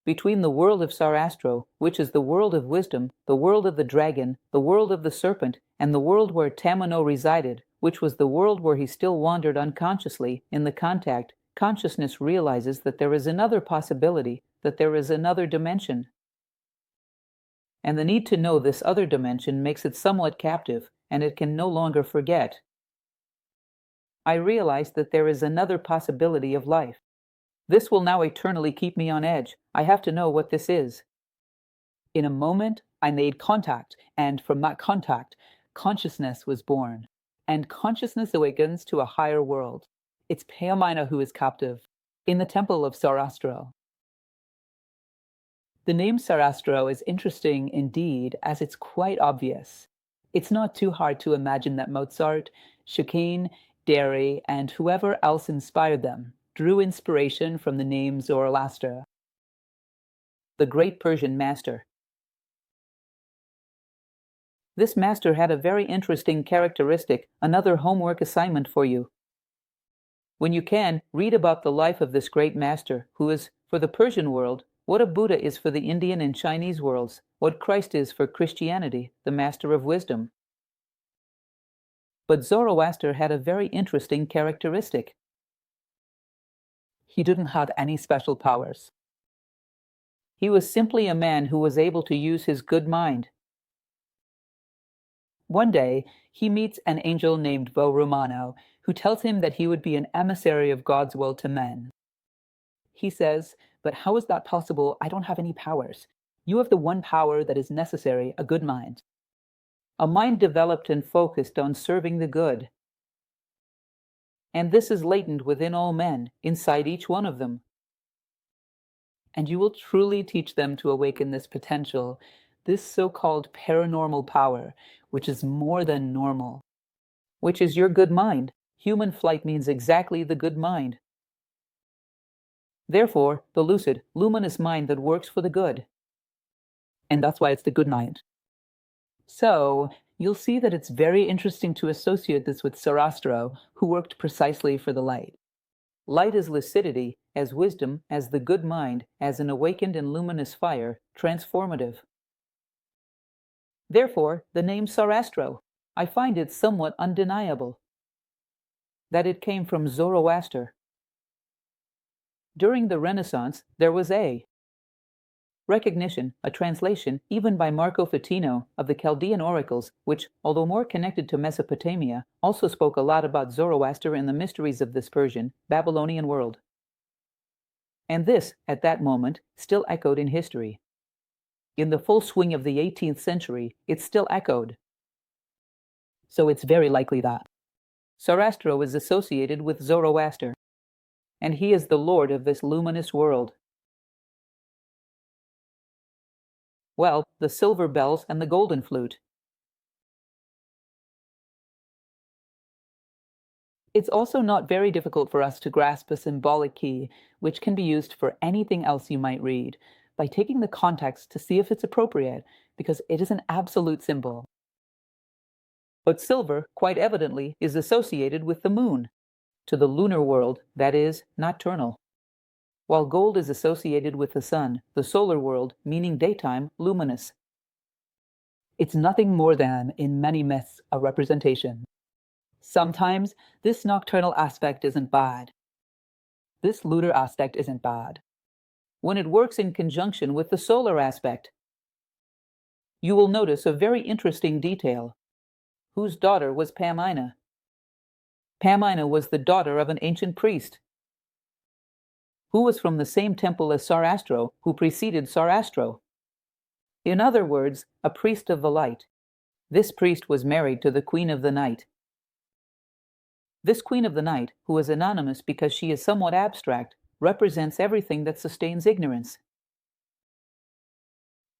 between the world of Sarastro, which is the world of wisdom, the world of the dragon, the world of the serpent, and the world where Tamino resided, which was the world where he still wandered unconsciously, in the contact, consciousness realizes that there is another possibility, that there is another dimension. And the need to know this other dimension makes it somewhat captive, and it can no longer forget. I realize that there is another possibility of life. This will now eternally keep me on edge. I have to know what this is. In a moment, I made contact, and from that contact, consciousness was born. And consciousness awakens to a higher world. It's Payamina who is captive, in the temple of Sarastro. The name Sarastro is interesting indeed, as it's quite obvious. It's not too hard to imagine that Mozart, Chopin, Derry, and whoever else inspired them drew inspiration from the name Zoroaster, the great Persian master. This master had a very interesting characteristic, another homework assignment for you. When you can, read about the life of this great master, who is, for the Persian world, what a Buddha is for the Indian and Chinese worlds, what Christ is for Christianity, the master of wisdom. But Zoroaster had a very interesting characteristic. He didn't have any special powers. He was simply a man who was able to use his good mind. One day, he meets an angel named Romano, who tells him that he would be an emissary of God's will to men. He says, "But how is that possible? I don't have any powers. You have the one power that is necessary, a good mind. A mind developed and focused on serving the good. And this is latent within all men, inside each one of them. And you will truly teach them to awaken this potential, this so-called paranormal power, which is more than normal, which is your good mind. Human flight means exactly the good mind. Therefore, the lucid, luminous mind that works for the good. And that's why it's the good mind." So, you'll see that it's very interesting to associate this with Sarastro, who worked precisely for the light. Light as lucidity, as wisdom, as the good mind, as an awakened and luminous fire, transformative. Therefore, the name Sarastro, I find it somewhat undeniable that it came from Zoroaster. During the Renaissance, there was a recognition, a translation, even by Marco Fitino, of the Chaldean oracles, which, although more connected to Mesopotamia, also spoke a lot about Zoroaster and the mysteries of this Persian, Babylonian world. And this, at that moment, still echoed in history. In the full swing of the 18th century, it still echoed. So it's very likely that Sarastro is associated with Zoroaster, and he is the lord of this luminous world. Well, the silver bells and the golden flute. It's also not very difficult for us to grasp a symbolic key, which can be used for anything else you might read, by taking the context to see if it's appropriate, because it is an absolute symbol. But silver, quite evidently, is associated with the moon, to the lunar world, that is, nocturnal. While gold is associated with the sun, the solar world, meaning daytime, luminous. It's nothing more than, in many myths, a representation. Sometimes, this nocturnal aspect isn't bad. This lunar aspect isn't bad. When it works in conjunction with the solar aspect, you will notice a very interesting detail. Whose daughter was Pamina? Pamina was the daughter of an ancient priest, who was from the same temple as Sarastro, who preceded Sarastro. In other words, a priest of the light. This priest was married to the Queen of the Night. This Queen of the Night, who is anonymous because she is somewhat abstract, represents everything that sustains ignorance.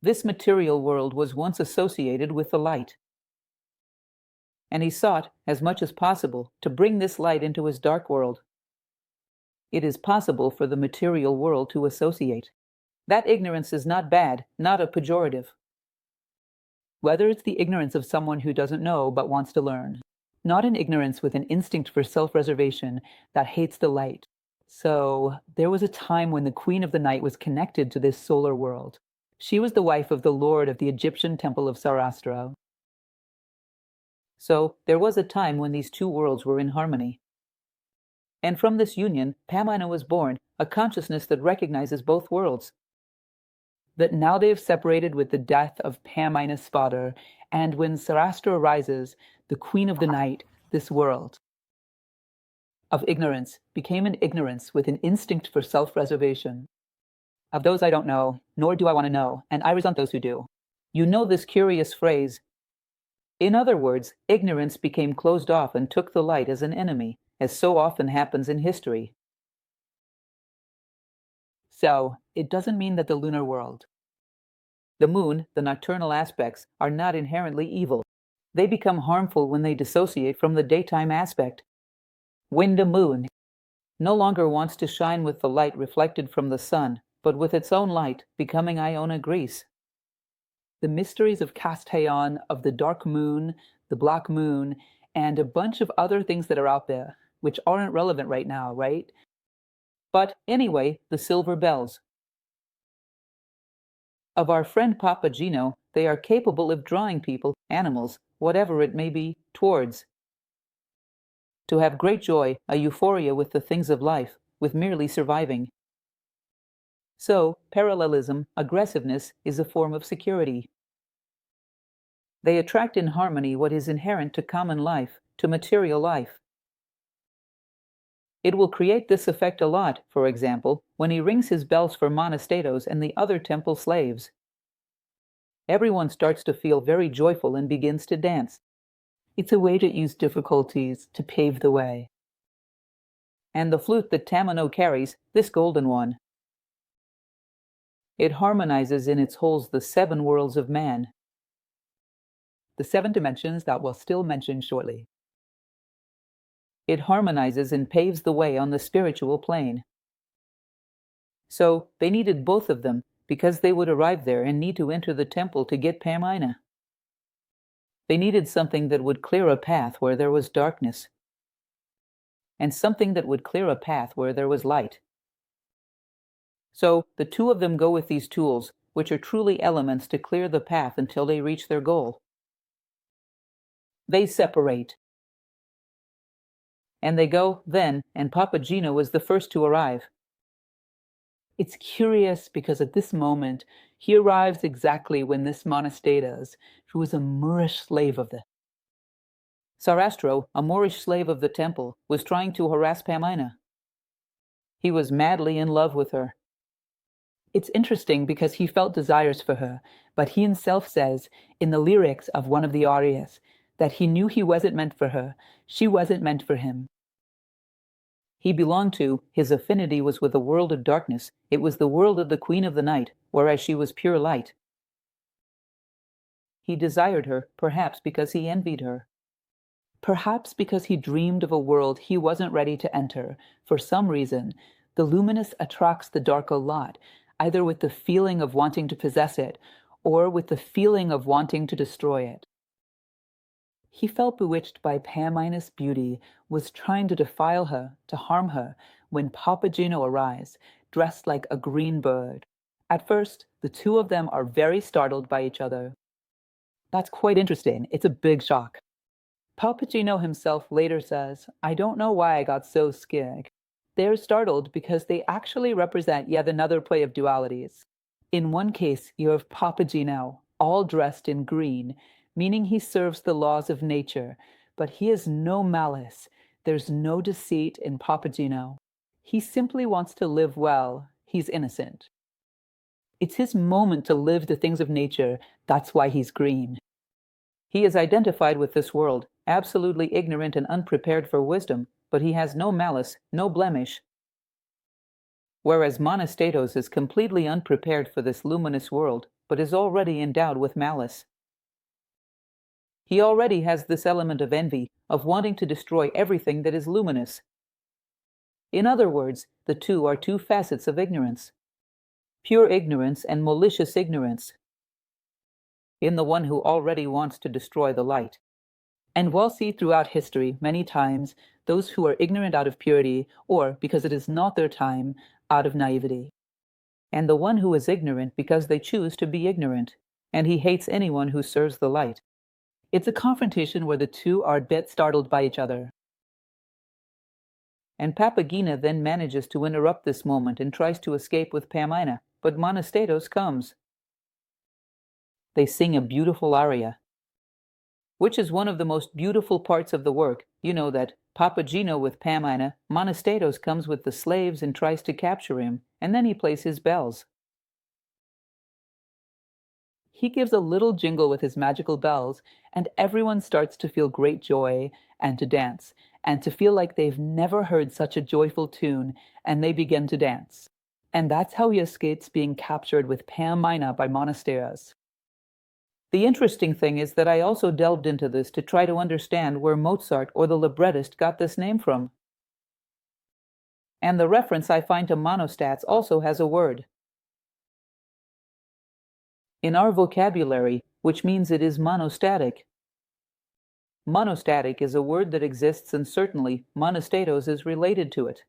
This material world was once associated with the light, and he sought, as much as possible, to bring this light into his dark world. It is possible for the material world to associate. That ignorance is not bad, not a pejorative. Whether it's the ignorance of someone who doesn't know but wants to learn, not an ignorance with an instinct for self-preservation that hates the light. So, there was a time when the Queen of the Night was connected to this solar world. She was the wife of the lord of the Egyptian temple of Sarastro. So, there was a time when these two worlds were in harmony. And from this union, Pamina was born, a consciousness that recognizes both worlds. that now they've separated with the death of Pamina's father, and when Sarastra arises, the queen of the night, this world of ignorance became an ignorance with an instinct for self-preservation. Of those I don't know, nor do I want to know, and I resent those who do. You know this curious phrase. In other words, ignorance became closed off and took the light as an enemy, as so often happens in history. So, it doesn't mean that the lunar world, the moon, the nocturnal aspects, are not inherently evil. They become harmful when they dissociate from the daytime aspect. When the moon no longer wants to shine with the light reflected from the sun, but with its own light, becoming Iona Greece. The mysteries of Castellon, of the dark moon, the black moon, and a bunch of other things that are out there, which aren't relevant right now, right? But anyway, the silver bells. Of our friend Papageno, they are capable of drawing people, animals, whatever it may be, towards. To have great joy, a euphoria with the things of life, with merely surviving. So, parallelism, aggressiveness, is a form of security. They attract in harmony what is inherent to common life, to material life. It will create this effect a lot, for example, when he rings his bells for monasteros and the other temple slaves. Everyone starts to feel very joyful and begins to dance. It's a way to use difficulties to pave the way. And the flute that Tamino carries, this golden one, it harmonizes in its holes the 7 worlds of man, the 7 dimensions that we'll still mention shortly. It harmonizes and paves the way on the spiritual plane. So they needed both of them because they would arrive there and need to enter the temple to get Pamina. They needed something that would clear a path where there was darkness, and something that would clear a path where there was light. So the 2 of them go with these tools, which are truly elements to clear the path until they reach their goal. They separate. And they go then, and Papageno was the first to arrive. It's curious because at this moment, he arrives exactly when this monasteros, who was a Moorish slave of the Sarastro, a Moorish slave of the temple, was trying to harass Pamina. He was madly in love with her. It's interesting because he felt desires for her, but he himself says, in the lyrics of one of the arias, that he knew he wasn't meant for her, she wasn't meant for him. He belonged to, his affinity was with a world of darkness. It was the world of the Queen of the Night, whereas she was pure light. He desired her, perhaps because he envied her. Perhaps because he dreamed of a world he wasn't ready to enter. For some reason, the luminous attracts the dark a lot, either with the feeling of wanting to possess it, or with the feeling of wanting to destroy it. He felt bewitched by Pamina's beauty, was trying to defile her, to harm her, when Papageno arrives, dressed like a green bird. At first, the 2 of them are very startled by each other. That's quite interesting. It's a big shock. Papageno himself later says, "I don't know why I got so scared." They're startled because they actually represent yet another play of dualities. In one case, you have Papageno, all dressed in green, meaning he serves the laws of nature, but he has no malice. There's no deceit in Papageno. He simply wants to live well. He's innocent. It's his moment to live the things of nature. That's why he's green. He is identified with this world, absolutely ignorant and unprepared for wisdom, but he has no malice, no blemish. Whereas Monasteros is completely unprepared for this luminous world, but is already endowed with malice. He already has this element of envy, of wanting to destroy everything that is luminous. In other words, the 2 are 2 facets of ignorance. Pure ignorance and malicious ignorance. In the one who already wants to destroy the light. And we'll see throughout history, many times, those who are ignorant out of purity, or, because it is not their time, out of naivety. And the one who is ignorant because they choose to be ignorant, and he hates anyone who serves the light. It's a confrontation where the 2 are a bit startled by each other. And Papagena then manages to interrupt this moment and tries to escape with Pamina, but Monasteros comes. They sing a beautiful aria, which is one of the most beautiful parts of the work. You know that Papageno with Pamina, Monostatos comes with the slaves and tries to capture him, and then he plays his bells. He gives a little jingle with his magical bells, and everyone starts to feel great joy and to dance, and to feel like they've never heard such a joyful tune, and they begin to dance. And that's how he escapes being captured with Pamina by Monasteras. The interesting thing is that I also delved into this to try to understand where Mozart or the librettist got this name from. And the reference I find to monostats also has a word. In our vocabulary, which means it is monostatic. Monostatic is a word that exists, and certainly monostatos is related to it.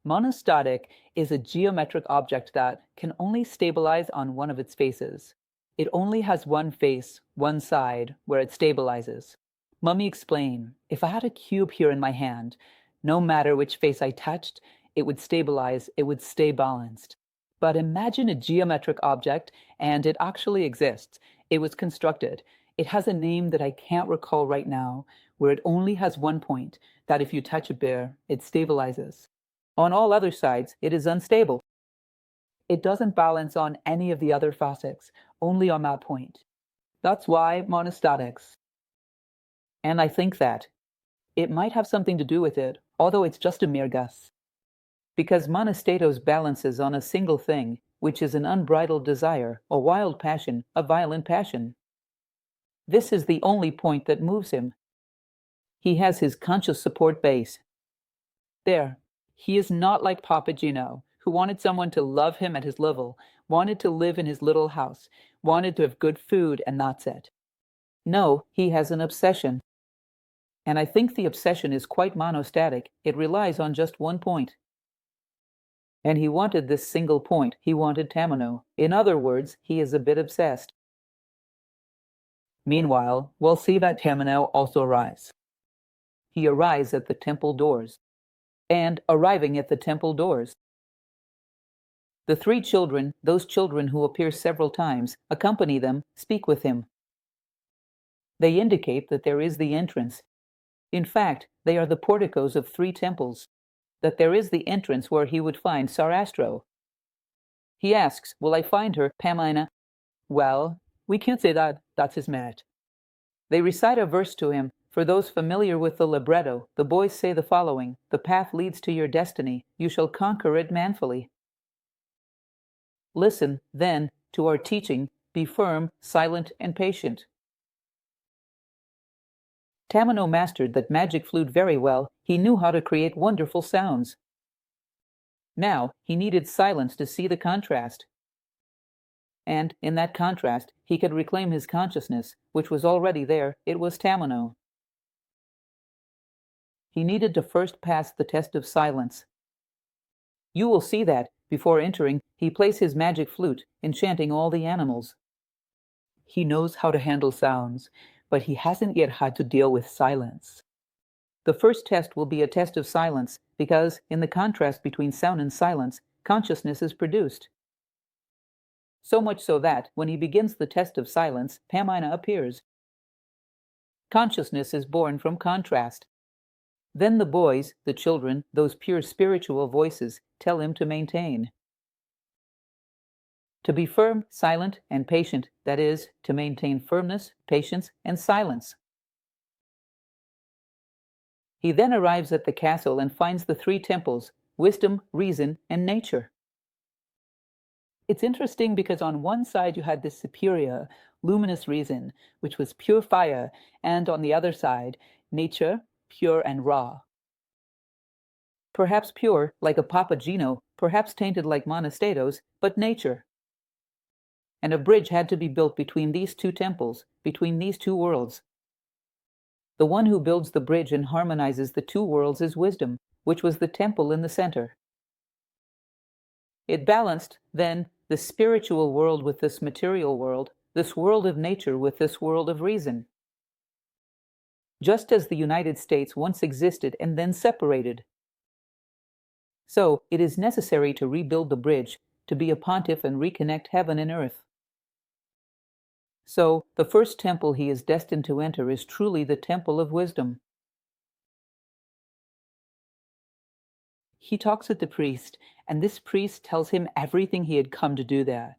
Monostatic is a geometric object that can only stabilize on one of its faces. It only has one face, one side, where it stabilizes. Let me explain. If I had a cube here in my hand, no matter which face I touched, it would stabilize, it would stay balanced. But imagine a geometric object, and it actually exists. It was constructed. It has a name that I can't recall right now, where it only has one point, that if you touch it bare, it stabilizes. On all other sides, it is unstable. It doesn't balance on any of the other facets, only on that point. That's why monostatics. And I think that it might have something to do with it, although it's just a mere guess. Because monostatos balances on a single thing, which is an unbridled desire, a wild passion, a violent passion. This is the only point that moves him. He has his conscious support base. There, he is not like Papageno, who wanted someone to love him at his level, wanted to live in his little house, wanted to have good food, and that's it. No, he has an obsession. And I think the obsession is quite monostatic. It relies on just one point. And he wanted this single point. He wanted Tamino. In other words, he is a bit obsessed. Meanwhile, we'll see that Tamino also arrives. He arrives at the temple doors. And arriving at the temple doors, the three children, those children who appear several times, accompany them, speak with him. They indicate that there is the entrance. In fact, they are the porticos of three temples, that there is the entrance where he would find Sarastro. He asks, will I find her, Pamina? Well, we can't say that, that's his merit. They recite a verse to him. For those familiar with the libretto, the boys say the following: the path leads to your destiny, you shall conquer it manfully. Listen, then, to our teaching, be firm, silent, and patient. Tamino mastered that magic flute very well. He knew how to create wonderful sounds. Now, he needed silence to see the contrast. And, in that contrast, he could reclaim his consciousness, which was already there. It was Tamino. He needed to first pass the test of silence. You will see that, before entering, he plays his magic flute, enchanting all the animals. He knows how to handle sounds, but he hasn't yet had to deal with silence. The first test will be a test of silence, because, in the contrast between sound and silence, consciousness is produced. So much so that, when he begins the test of silence, Pamina appears. Consciousness is born from contrast. Then the boys, the children, those pure spiritual voices, tell him to maintain. To be firm, silent, and patient, that is, to maintain firmness, patience, and silence. He then arrives at the castle and finds the three temples: wisdom, reason, and nature. It's interesting because on one side you had this superior, luminous reason, which was pure fire, and on the other side, nature, pure and raw. Perhaps pure, like a Papageno, perhaps tainted like Monastatos, but nature. And a bridge had to be built between these two temples, between these two worlds. The one who builds the bridge and harmonizes the two worlds is wisdom, which was the temple in the center. It balanced, then, the spiritual world with this material world, this world of nature with this world of reason. Just as the United States once existed and then separated. So, it is necessary to rebuild the bridge, to be a pontiff and reconnect heaven and earth. So, the first temple he is destined to enter is truly the temple of wisdom. He talks with the priest, and this priest tells him everything he had come to do there,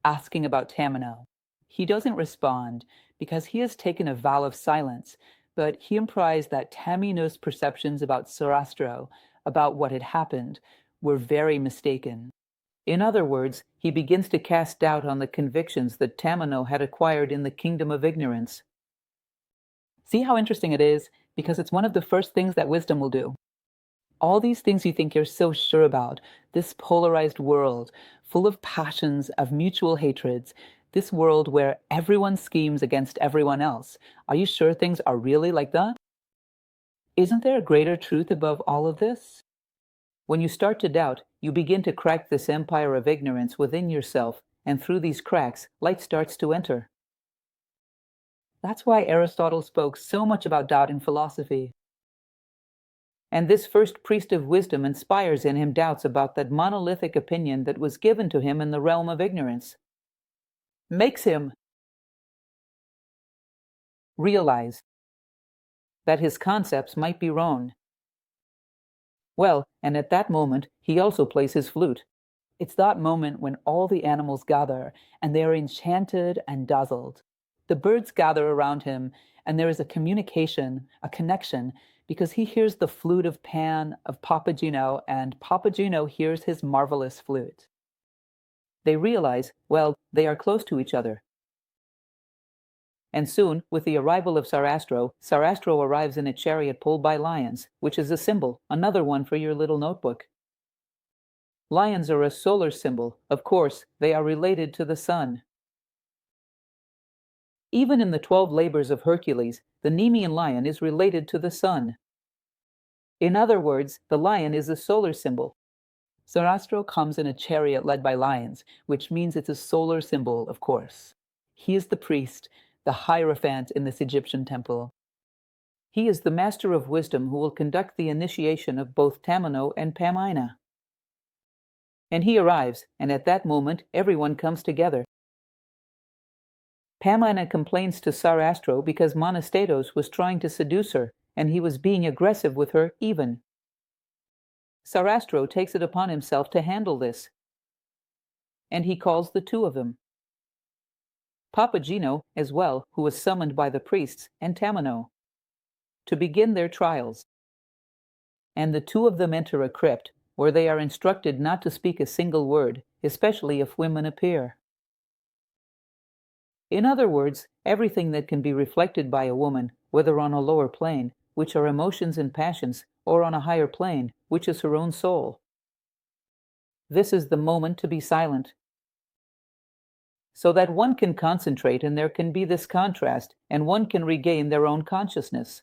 asking about Tamino. He doesn't respond because he has taken a vow of silence, but he implies that Tamino's perceptions about Sarastro, about what had happened, were very mistaken. In other words, he begins to cast doubt on the convictions that Tamino had acquired in the kingdom of ignorance. See how interesting it is? Because it's one of the first things that wisdom will do. All these things you think you're so sure about, this polarized world, full of passions, of mutual hatreds, this world where everyone schemes against everyone else. Are you sure things are really like that? Isn't there a greater truth above all of this? When you start to doubt, you begin to crack this empire of ignorance within yourself, and through these cracks, light starts to enter. That's why Aristotle spoke so much about doubt in philosophy. And this first priest of wisdom inspires in him doubts about that monolithic opinion that was given to him in the realm of ignorance. Makes him realize that his concepts might be wrong. Well, and at that moment, he also plays his flute. It's that moment when all the animals gather, and they are enchanted and dazzled. The birds gather around him, and there is a communication, a connection, because he hears the flute of Pan, of Papageno, and Papageno hears his marvelous flute. They realize, well, they are close to each other. And soon, with the arrival of Sarastro, Sarastro arrives in a chariot pulled by lions, which is a symbol, another one for your little notebook. Lions are a solar symbol. Of course, they are related to the sun. Even in the 12 labors of Hercules, the Nemean lion is related to the sun. In other words, the lion is a solar symbol. Sarastro comes in a chariot led by lions, which means it's a solar symbol, of course. He is the priest, the hierophant in this Egyptian temple. He is the master of wisdom who will conduct the initiation of both Tamino and Pamina. And he arrives, and at that moment everyone comes together. Pamina complains to Sarastro because Monostatos was trying to seduce her, and he was being aggressive with her even. Sarastro takes it upon himself to handle this, and he calls the two of them. Papageno, as well, who was summoned by the priests, and Tamino, to begin their trials. And the two of them enter a crypt, where they are instructed not to speak a single word, especially if women appear. In other words, everything that can be reflected by a woman, whether on a lower plane, which are emotions and passions, or on a higher plane, which is her own soul. This is the moment to be silent, so that one can concentrate and there can be this contrast, and one can regain their own consciousness.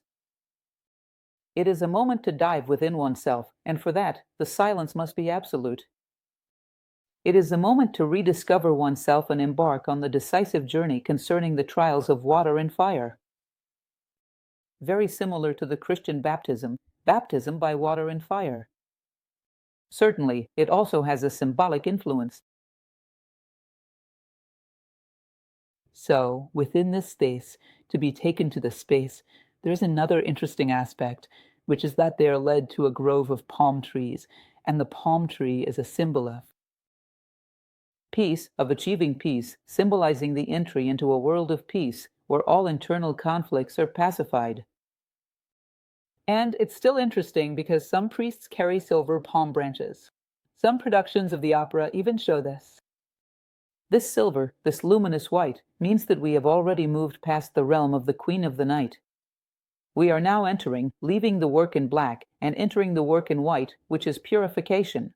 It is a moment to dive within oneself, and for that, the silence must be absolute. It is a moment to rediscover oneself and embark on the decisive journey concerning the trials of water and fire. Very similar to the Christian baptism by water and fire. Certainly, it also has a symbolic influence. So, within this space, to be taken to the space, there's another interesting aspect, which is that they are led to a grove of palm trees, and the palm tree is a symbol of peace, of achieving peace, symbolizing the entry into a world of peace, where all internal conflicts are pacified. And it's still interesting because some priests carry silver palm branches. Some productions of the opera even show this. This silver, this luminous white, means that we have already moved past the realm of the Queen of the Night. We are now entering, leaving the work in black, and entering the work in white, which is purification.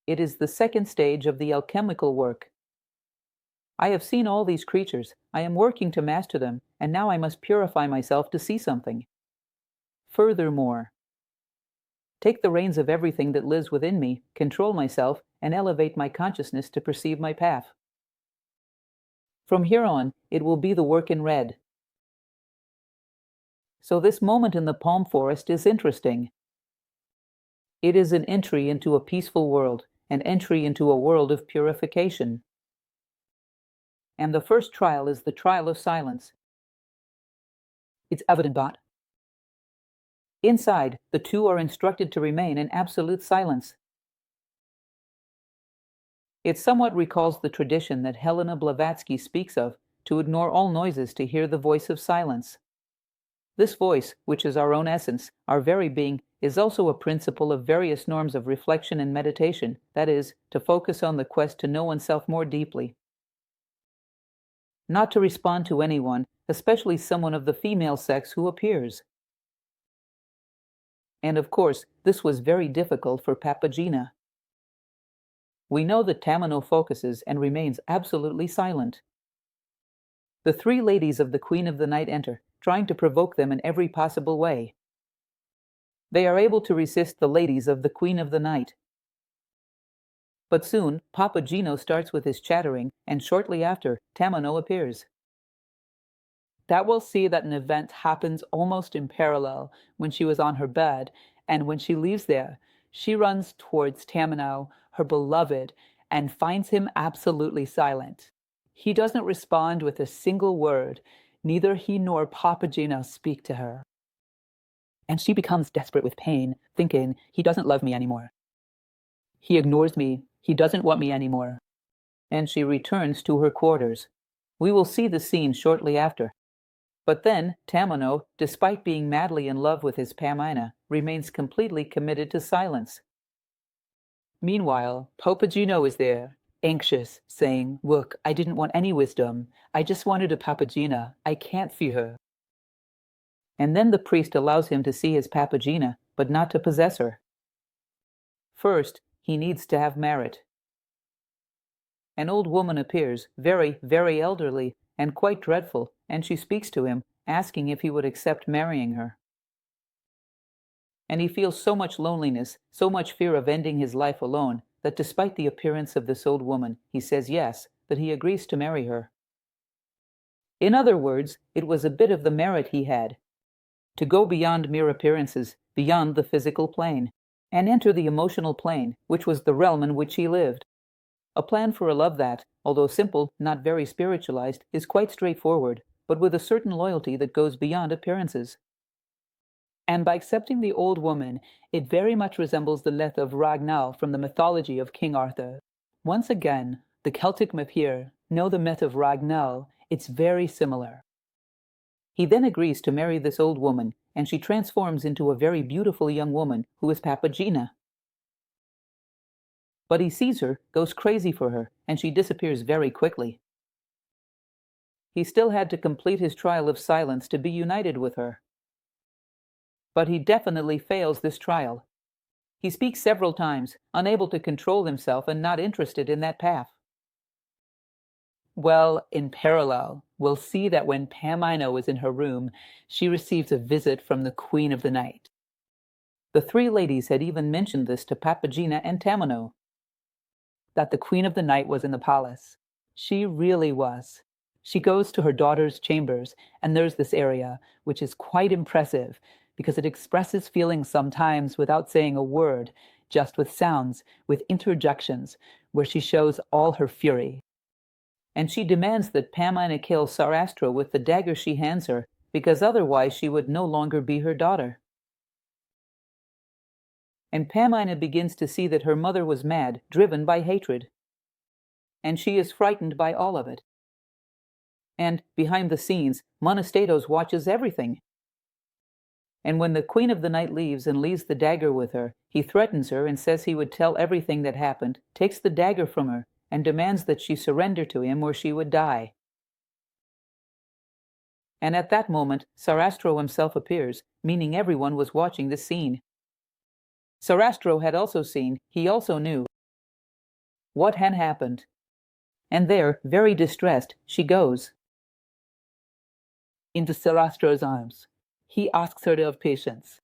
It is the second stage of the alchemical work. I have seen all these creatures, I am working to master them, and now I must purify myself to see something. Furthermore, take the reins of everything that lives within me, control myself, and elevate my consciousness to perceive my path. From here on, it will be the work in red. So this moment in the palm forest is interesting. It is an entry into a peaceful world, an entry into a world of purification. And the first trial is the trial of silence. It's evident that inside, the two are instructed to remain in absolute silence. It somewhat recalls the tradition that Helena Blavatsky speaks of, to ignore all noises to hear the voice of silence. This voice, which is our own essence, our very being, is also a principle of various norms of reflection and meditation, that is, to focus on the quest to know oneself more deeply. Not to respond to anyone, especially someone of the female sex who appears. And of course, this was very difficult for Papagena. We know that Tamino focuses and remains absolutely silent. The three ladies of the Queen of the Night enter, trying to provoke them in every possible way. They are able to resist the ladies of the Queen of the Night. But soon, Papageno starts with his chattering, and shortly after, Tamino appears. That we'll see that an event happens almost in parallel when she was on her bed, and when she leaves there, she runs towards Tamino, her beloved, and finds him absolutely silent. He doesn't respond with a single word. Neither he nor Papageno speak to her. And she becomes desperate with pain, thinking, he doesn't love me anymore. He ignores me. He doesn't want me anymore. And she returns to her quarters. We will see the scene shortly after. But then, Tamino, despite being madly in love with his Pamina, remains completely committed to silence. Meanwhile, Papageno is there, anxious, saying, "Look, I didn't want any wisdom. I just wanted a Papagena. I can't see her." And then the priest allows him to see his Papagena, but not to possess her. First, he needs to have merit. An old woman appears, very, very elderly, and quite dreadful, and she speaks to him, asking if he would accept marrying her. And he feels so much loneliness, so much fear of ending his life alone, that despite the appearance of this old woman, he says yes, that he agrees to marry her. In other words, it was a bit of the merit he had, to go beyond mere appearances, beyond the physical plane, and enter the emotional plane, which was the realm in which he lived. A plan for a love that, although simple, not very spiritualized, is quite straightforward, but with a certain loyalty that goes beyond appearances. And by accepting the old woman, it very much resembles the myth of Ragnar from the mythology of King Arthur. Once again, the Celtic myth here, know the myth of Ragnar, it's very similar. He then agrees to marry this old woman, and she transforms into a very beautiful young woman who is Papagena. But he sees her, goes crazy for her, and she disappears very quickly. He still had to complete his trial of silence to be united with her. But he definitely fails this trial. He speaks several times, unable to control himself and not interested in that path. Well, in parallel, we'll see that when Pamina is in her room, she receives a visit from the Queen of the Night. The three ladies had even mentioned this to Papagena and Tamino, that the Queen of the Night was in the palace. She really was. She goes to her daughter's chambers, and there's this area, which is quite impressive, because it expresses feelings sometimes without saying a word, just with sounds, with interjections, where she shows all her fury. And she demands that Pamina kill Sarastro with the dagger she hands her, because otherwise she would no longer be her daughter. And Pamina begins to see that her mother was mad, driven by hatred. And she is frightened by all of it. And, behind the scenes, Monastetos watches everything. And when the Queen of the Night leaves and leaves the dagger with her, he threatens her and says he would tell everything that happened, takes the dagger from her, and demands that she surrender to him or she would die. And at that moment, Sarastro himself appears, meaning everyone was watching the scene. Sarastro had also seen, he also knew what had happened. And there, very distressed, she goes into Sarastro's arms. He asks her to have patience.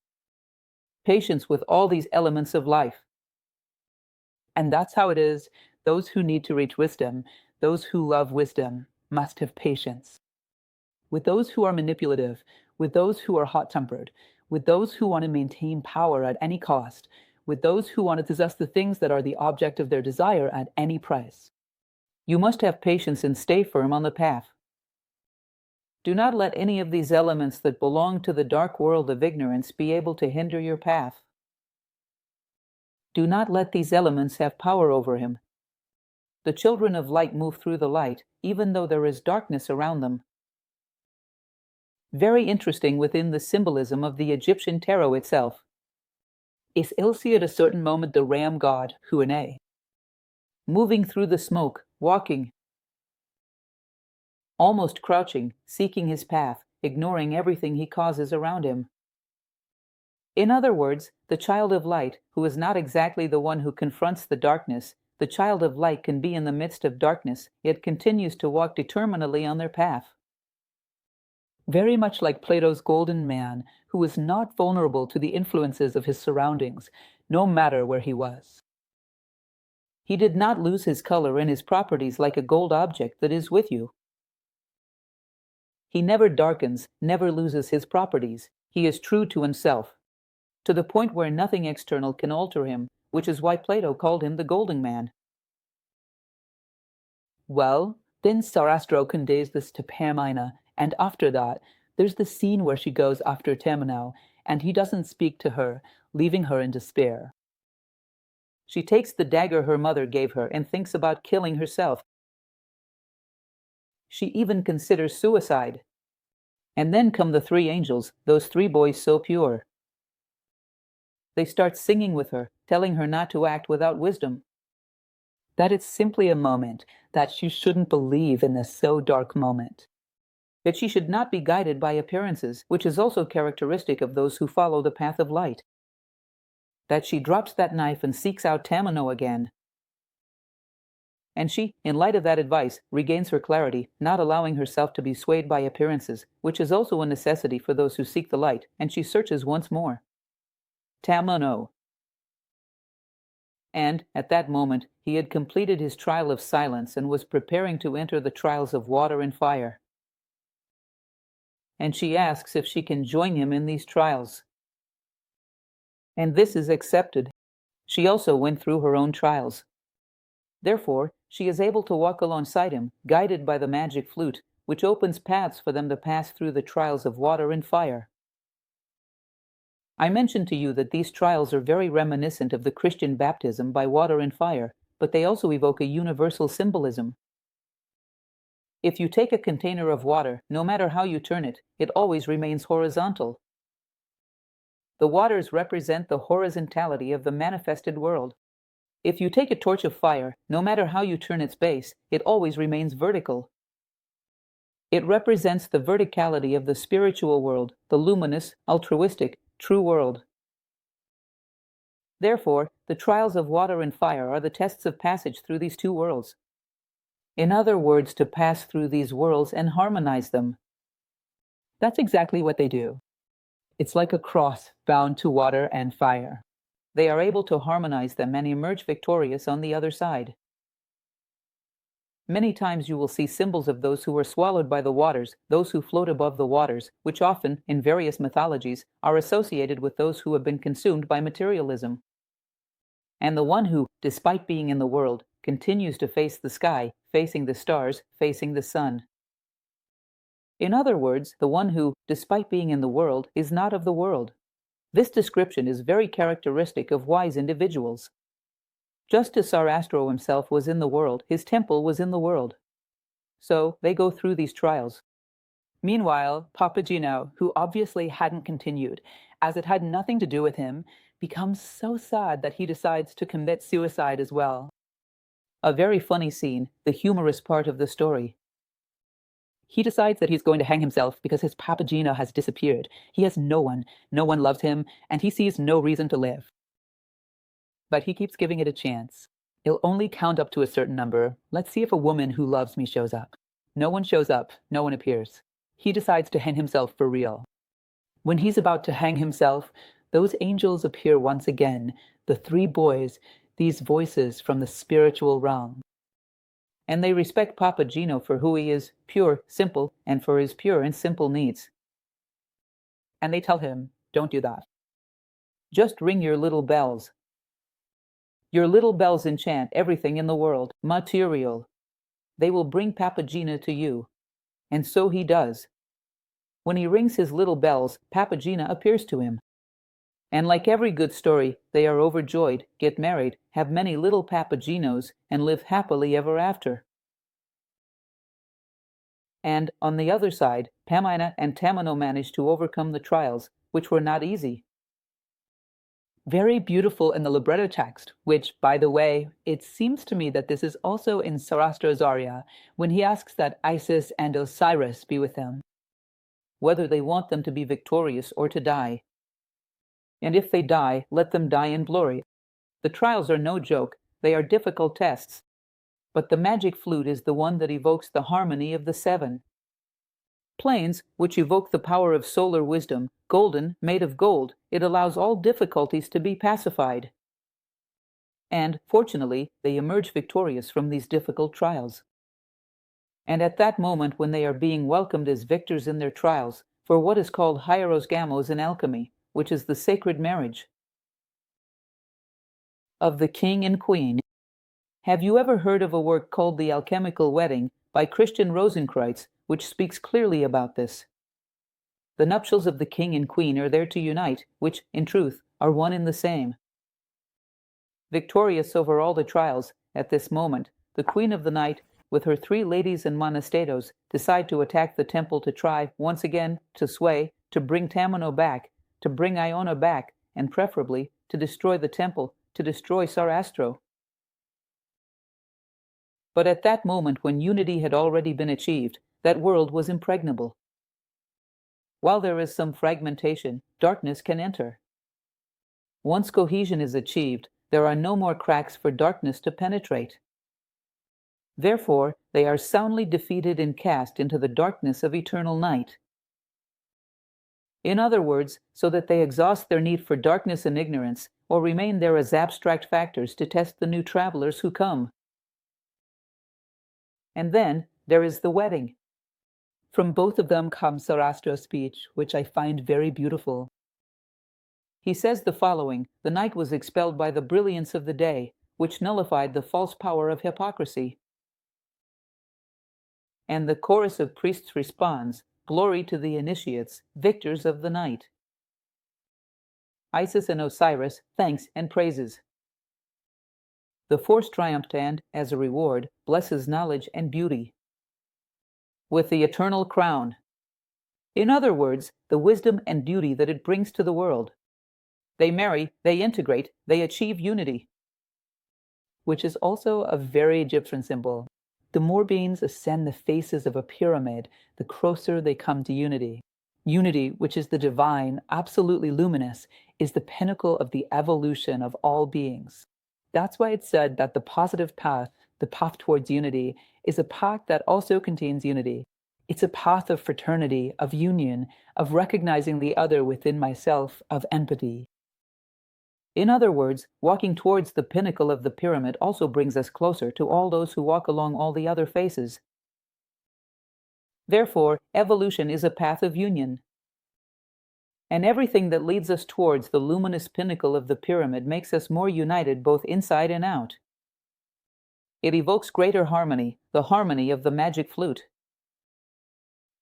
Patience with all these elements of life. And that's how it is. Those who need to reach wisdom, those who love wisdom, must have patience. With those who are manipulative, with those who are hot-tempered, with those who want to maintain power at any cost, with those who want to possess the things that are the object of their desire at any price. You must have patience and stay firm on the path. Do not let any of these elements that belong to the dark world of ignorance be able to hinder your path. Do not let these elements have power over him. The children of light move through the light, even though there is darkness around them. Very interesting within the symbolism of the Egyptian tarot itself. Is Ilse at a certain moment the ram god, Huene, moving through the smoke, walking, almost crouching, seeking his path, ignoring everything he causes around him. In other words, the child of light, who is not exactly the one who confronts the darkness, the child of light can be in the midst of darkness, yet continues to walk determinedly on their path. Very much like Plato's golden man, who was not vulnerable to the influences of his surroundings, no matter where he was. He did not lose his color and his properties like a gold object that is with you. He never darkens, never loses his properties. He is true to himself, to the point where nothing external can alter him, which is why Plato called him the golden man. Well, then Sarastro conveys this to Pamina, and after that, there's the scene where she goes after Tamino, and he doesn't speak to her, leaving her in despair. She takes the dagger her mother gave her and thinks about killing herself. She even considers suicide. And then come the three angels, those three boys so pure. They start singing with her, telling her not to act without wisdom. That it's simply a moment, that she shouldn't believe in this so dark moment. That she should not be guided by appearances, which is also characteristic of those who follow the path of light. That she drops that knife and seeks out Tamino again. And she, in light of that advice, regains her clarity, not allowing herself to be swayed by appearances, which is also a necessity for those who seek the light, and she searches once more. Tamino. And, at that moment, he had completed his trial of silence and was preparing to enter the trials of water and fire. And she asks if she can join him in these trials. And this is accepted. She also went through her own trials. Therefore, she is able to walk alongside him, guided by the magic flute, which opens paths for them to pass through the trials of water and fire. I mentioned to you that these trials are very reminiscent of the Christian baptism by water and fire, but they also evoke a universal symbolism. If you take a container of water, no matter how you turn it, it always remains horizontal. The waters represent the horizontality of the manifested world. If you take a torch of fire, no matter how you turn its base, it always remains vertical. It represents the verticality of the spiritual world, the luminous, altruistic, true world. Therefore, the trials of water and fire are the tests of passage through these two worlds. In other words, to pass through these worlds and harmonize them. That's exactly what they do. It's like a cross bound to water and fire. They are able to harmonize them and emerge victorious on the other side. Many times you will see symbols of those who are swallowed by the waters, those who float above the waters, which often, in various mythologies, are associated with those who have been consumed by materialism. And the one who, despite being in the world, continues to face the sky, facing the stars, facing the sun. In other words, the one who, despite being in the world, is not of the world. This description is very characteristic of wise individuals. Just as Sarastro himself was in the world, his temple was in the world. So they go through these trials. Meanwhile, Papageno, who obviously hadn't continued, as it had nothing to do with him, becomes so sad that he decides to commit suicide as well. A very funny scene, the humorous part of the story. He decides that he's going to hang himself because his Papageno has disappeared. He has no one loves him, and he sees no reason to live. But he keeps giving it a chance. It'll only count up to a certain number. Let's see if a woman who loves me shows up. No one shows up, no one appears. He decides to hang himself for real. When he's about to hang himself, those angels appear once again, the three boys, these voices from the spiritual realm. And they respect Papageno for who he is, pure, simple, and for his pure and simple needs. And they tell him, don't do that. Just ring your little bells. Your little bells enchant everything in the world, material. They will bring Papagena to you. And so he does. When he rings his little bells, Papagena appears to him. And like every good story, they are overjoyed, get married, have many little Papagenos, and live happily ever after. And, on the other side, Pamina and Tamino managed to overcome the trials, which were not easy. Very beautiful in the libretto text, which, by the way, it seems to me that this is also in Sarastro's aria, when he asks that Isis and Osiris be with them, whether they want them to be victorious or to die. And if they die, let them die in glory. The trials are no joke, they are difficult tests. But the magic flute is the one that evokes the harmony of the seven. Plains, which evoke the power of solar wisdom, golden, made of gold, it allows all difficulties to be pacified. And, fortunately, they emerge victorious from these difficult trials. And at that moment when they are being welcomed as victors in their trials, for what is called hieros gamos in alchemy, which is the sacred marriage of the king and queen. Have you ever heard of a work called The Alchemical Wedding by Christian Rosenkreutz, which speaks clearly about this? The nuptials of the king and queen are there to unite, which, in truth, are one and the same. Victorious over all the trials, at this moment, the queen of the night, with her 3 ladies and monasteros, decide to attack the temple to try, once again, to sway, to bring Tamino back, to bring Iona back, and preferably, to destroy the temple, to destroy Sarastro. But at that moment when unity had already been achieved, that world was impregnable. While there is some fragmentation, darkness can enter. Once cohesion is achieved, there are no more cracks for darkness to penetrate. Therefore, they are soundly defeated and cast into the darkness of eternal night. In other words, so that they exhaust their need for darkness and ignorance, or remain there as abstract factors to test the new travelers who come. And then there is the wedding. From both of them comes Sarastro's speech, which I find very beautiful. He says the following: the night was expelled by the brilliance of the day, which nullified the false power of hypocrisy. And the chorus of priests responds, glory to the initiates, victors of the night. Isis and Osiris, thanks and praises. The force triumphed and, as a reward, blesses knowledge and beauty with the eternal crown. In other words, the wisdom and beauty that it brings to the world. They marry, they integrate, they achieve unity, which is also a very Egyptian symbol. The more beings ascend the faces of a pyramid, the closer they come to unity. Unity, which is the divine, absolutely luminous, is the pinnacle of the evolution of all beings. That's why it's said that the positive path, the path towards unity, is a path that also contains unity. It's a path of fraternity, of union, of recognizing the other within myself, of empathy. In other words, walking towards the pinnacle of the pyramid also brings us closer to all those who walk along all the other faces. Therefore, evolution is a path of union. And everything that leads us towards the luminous pinnacle of the pyramid makes us more united both inside and out. It evokes greater harmony, the harmony of the magic flute.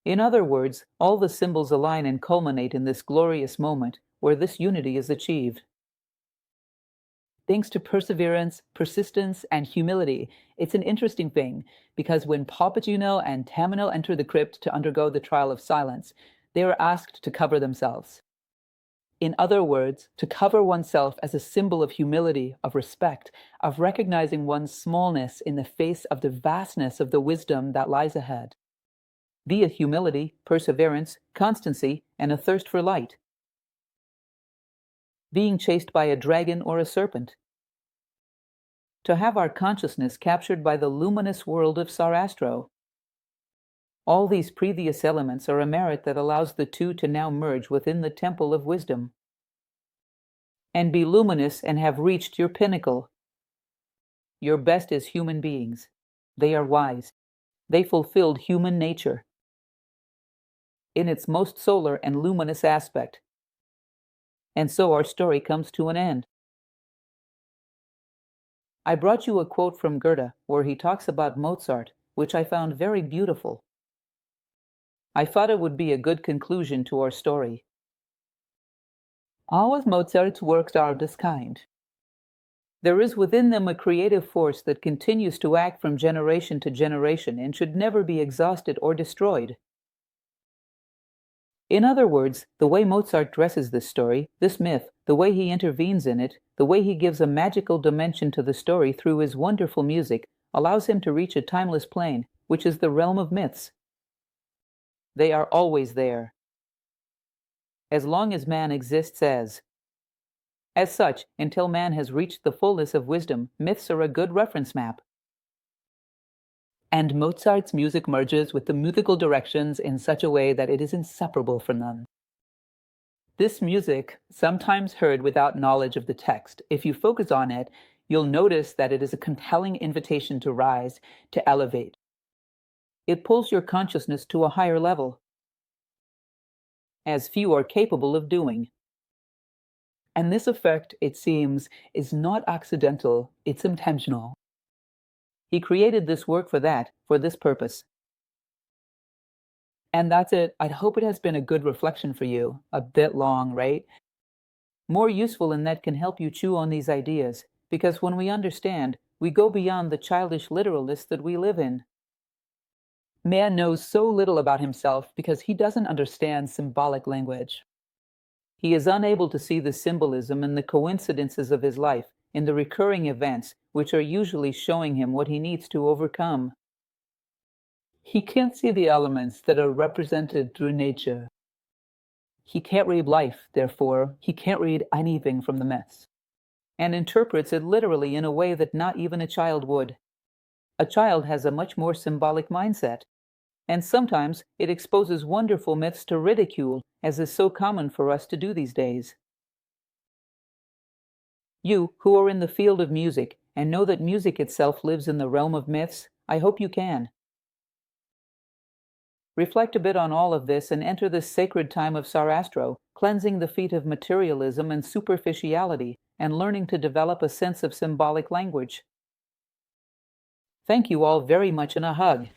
In other words, all the symbols align and culminate in this glorious moment where this unity is achieved. Thanks to perseverance, persistence, and humility, it's an interesting thing, because when Papageno and Tamino enter the crypt to undergo the trial of silence, they are asked to cover themselves. In other words, to cover oneself as a symbol of humility, of respect, of recognizing one's smallness in the face of the vastness of the wisdom that lies ahead. Be it humility, perseverance, constancy, and a thirst for light. Being chased by a dragon or a serpent. To have our consciousness captured by the luminous world of Sarastro. All these previous elements are a merit that allows the two to now merge within the temple of wisdom and be luminous and have reached your pinnacle. Your best as human beings. They are wise. They fulfilled human nature in its most solar and luminous aspect. And so our story comes to an end. I brought you a quote from Goethe where he talks about Mozart, which I found very beautiful. I thought it would be a good conclusion to our story. All of Mozart's works are of this kind. There is within them a creative force that continues to act from generation to generation and should never be exhausted or destroyed. In other words, the way Mozart dresses this story, this myth, the way he intervenes in it, the way he gives a magical dimension to the story through his wonderful music, allows him to reach a timeless plane, which is the realm of myths. They are always there, as long as man exists as. As such, until man has reached the fullness of wisdom, myths are a good reference map. And Mozart's music merges with the mythical directions in such a way that it is inseparable from them. This music, sometimes heard without knowledge of the text, if you focus on it, you'll notice that it is a compelling invitation to rise, to elevate. It pulls your consciousness to a higher level, as few are capable of doing. And this effect, it seems, is not accidental, it's intentional. He created this work for this purpose. And that's it. I hope it has been a good reflection for you. A bit long, right? More useful in that can help you chew on these ideas, because when we understand, we go beyond the childish literalists that we live in. Man knows so little about himself because he doesn't understand symbolic language. He is unable to see the symbolism and the coincidences of his life in the recurring events, which are usually showing him what he needs to overcome. He can't see the elements that are represented through nature. He can't read life, therefore, he can't read anything from the myths, and interprets it literally in a way that not even a child would. A child has a much more symbolic mindset, and sometimes it exposes wonderful myths to ridicule, as is so common for us to do these days. You, who are in the field of music and know that music itself lives in the realm of myths, I hope you can. Reflect a bit on all of this and enter this sacred time of Sarastro, cleansing the feet of materialism and superficiality, and learning to develop a sense of symbolic language. Thank you all very much, and a hug.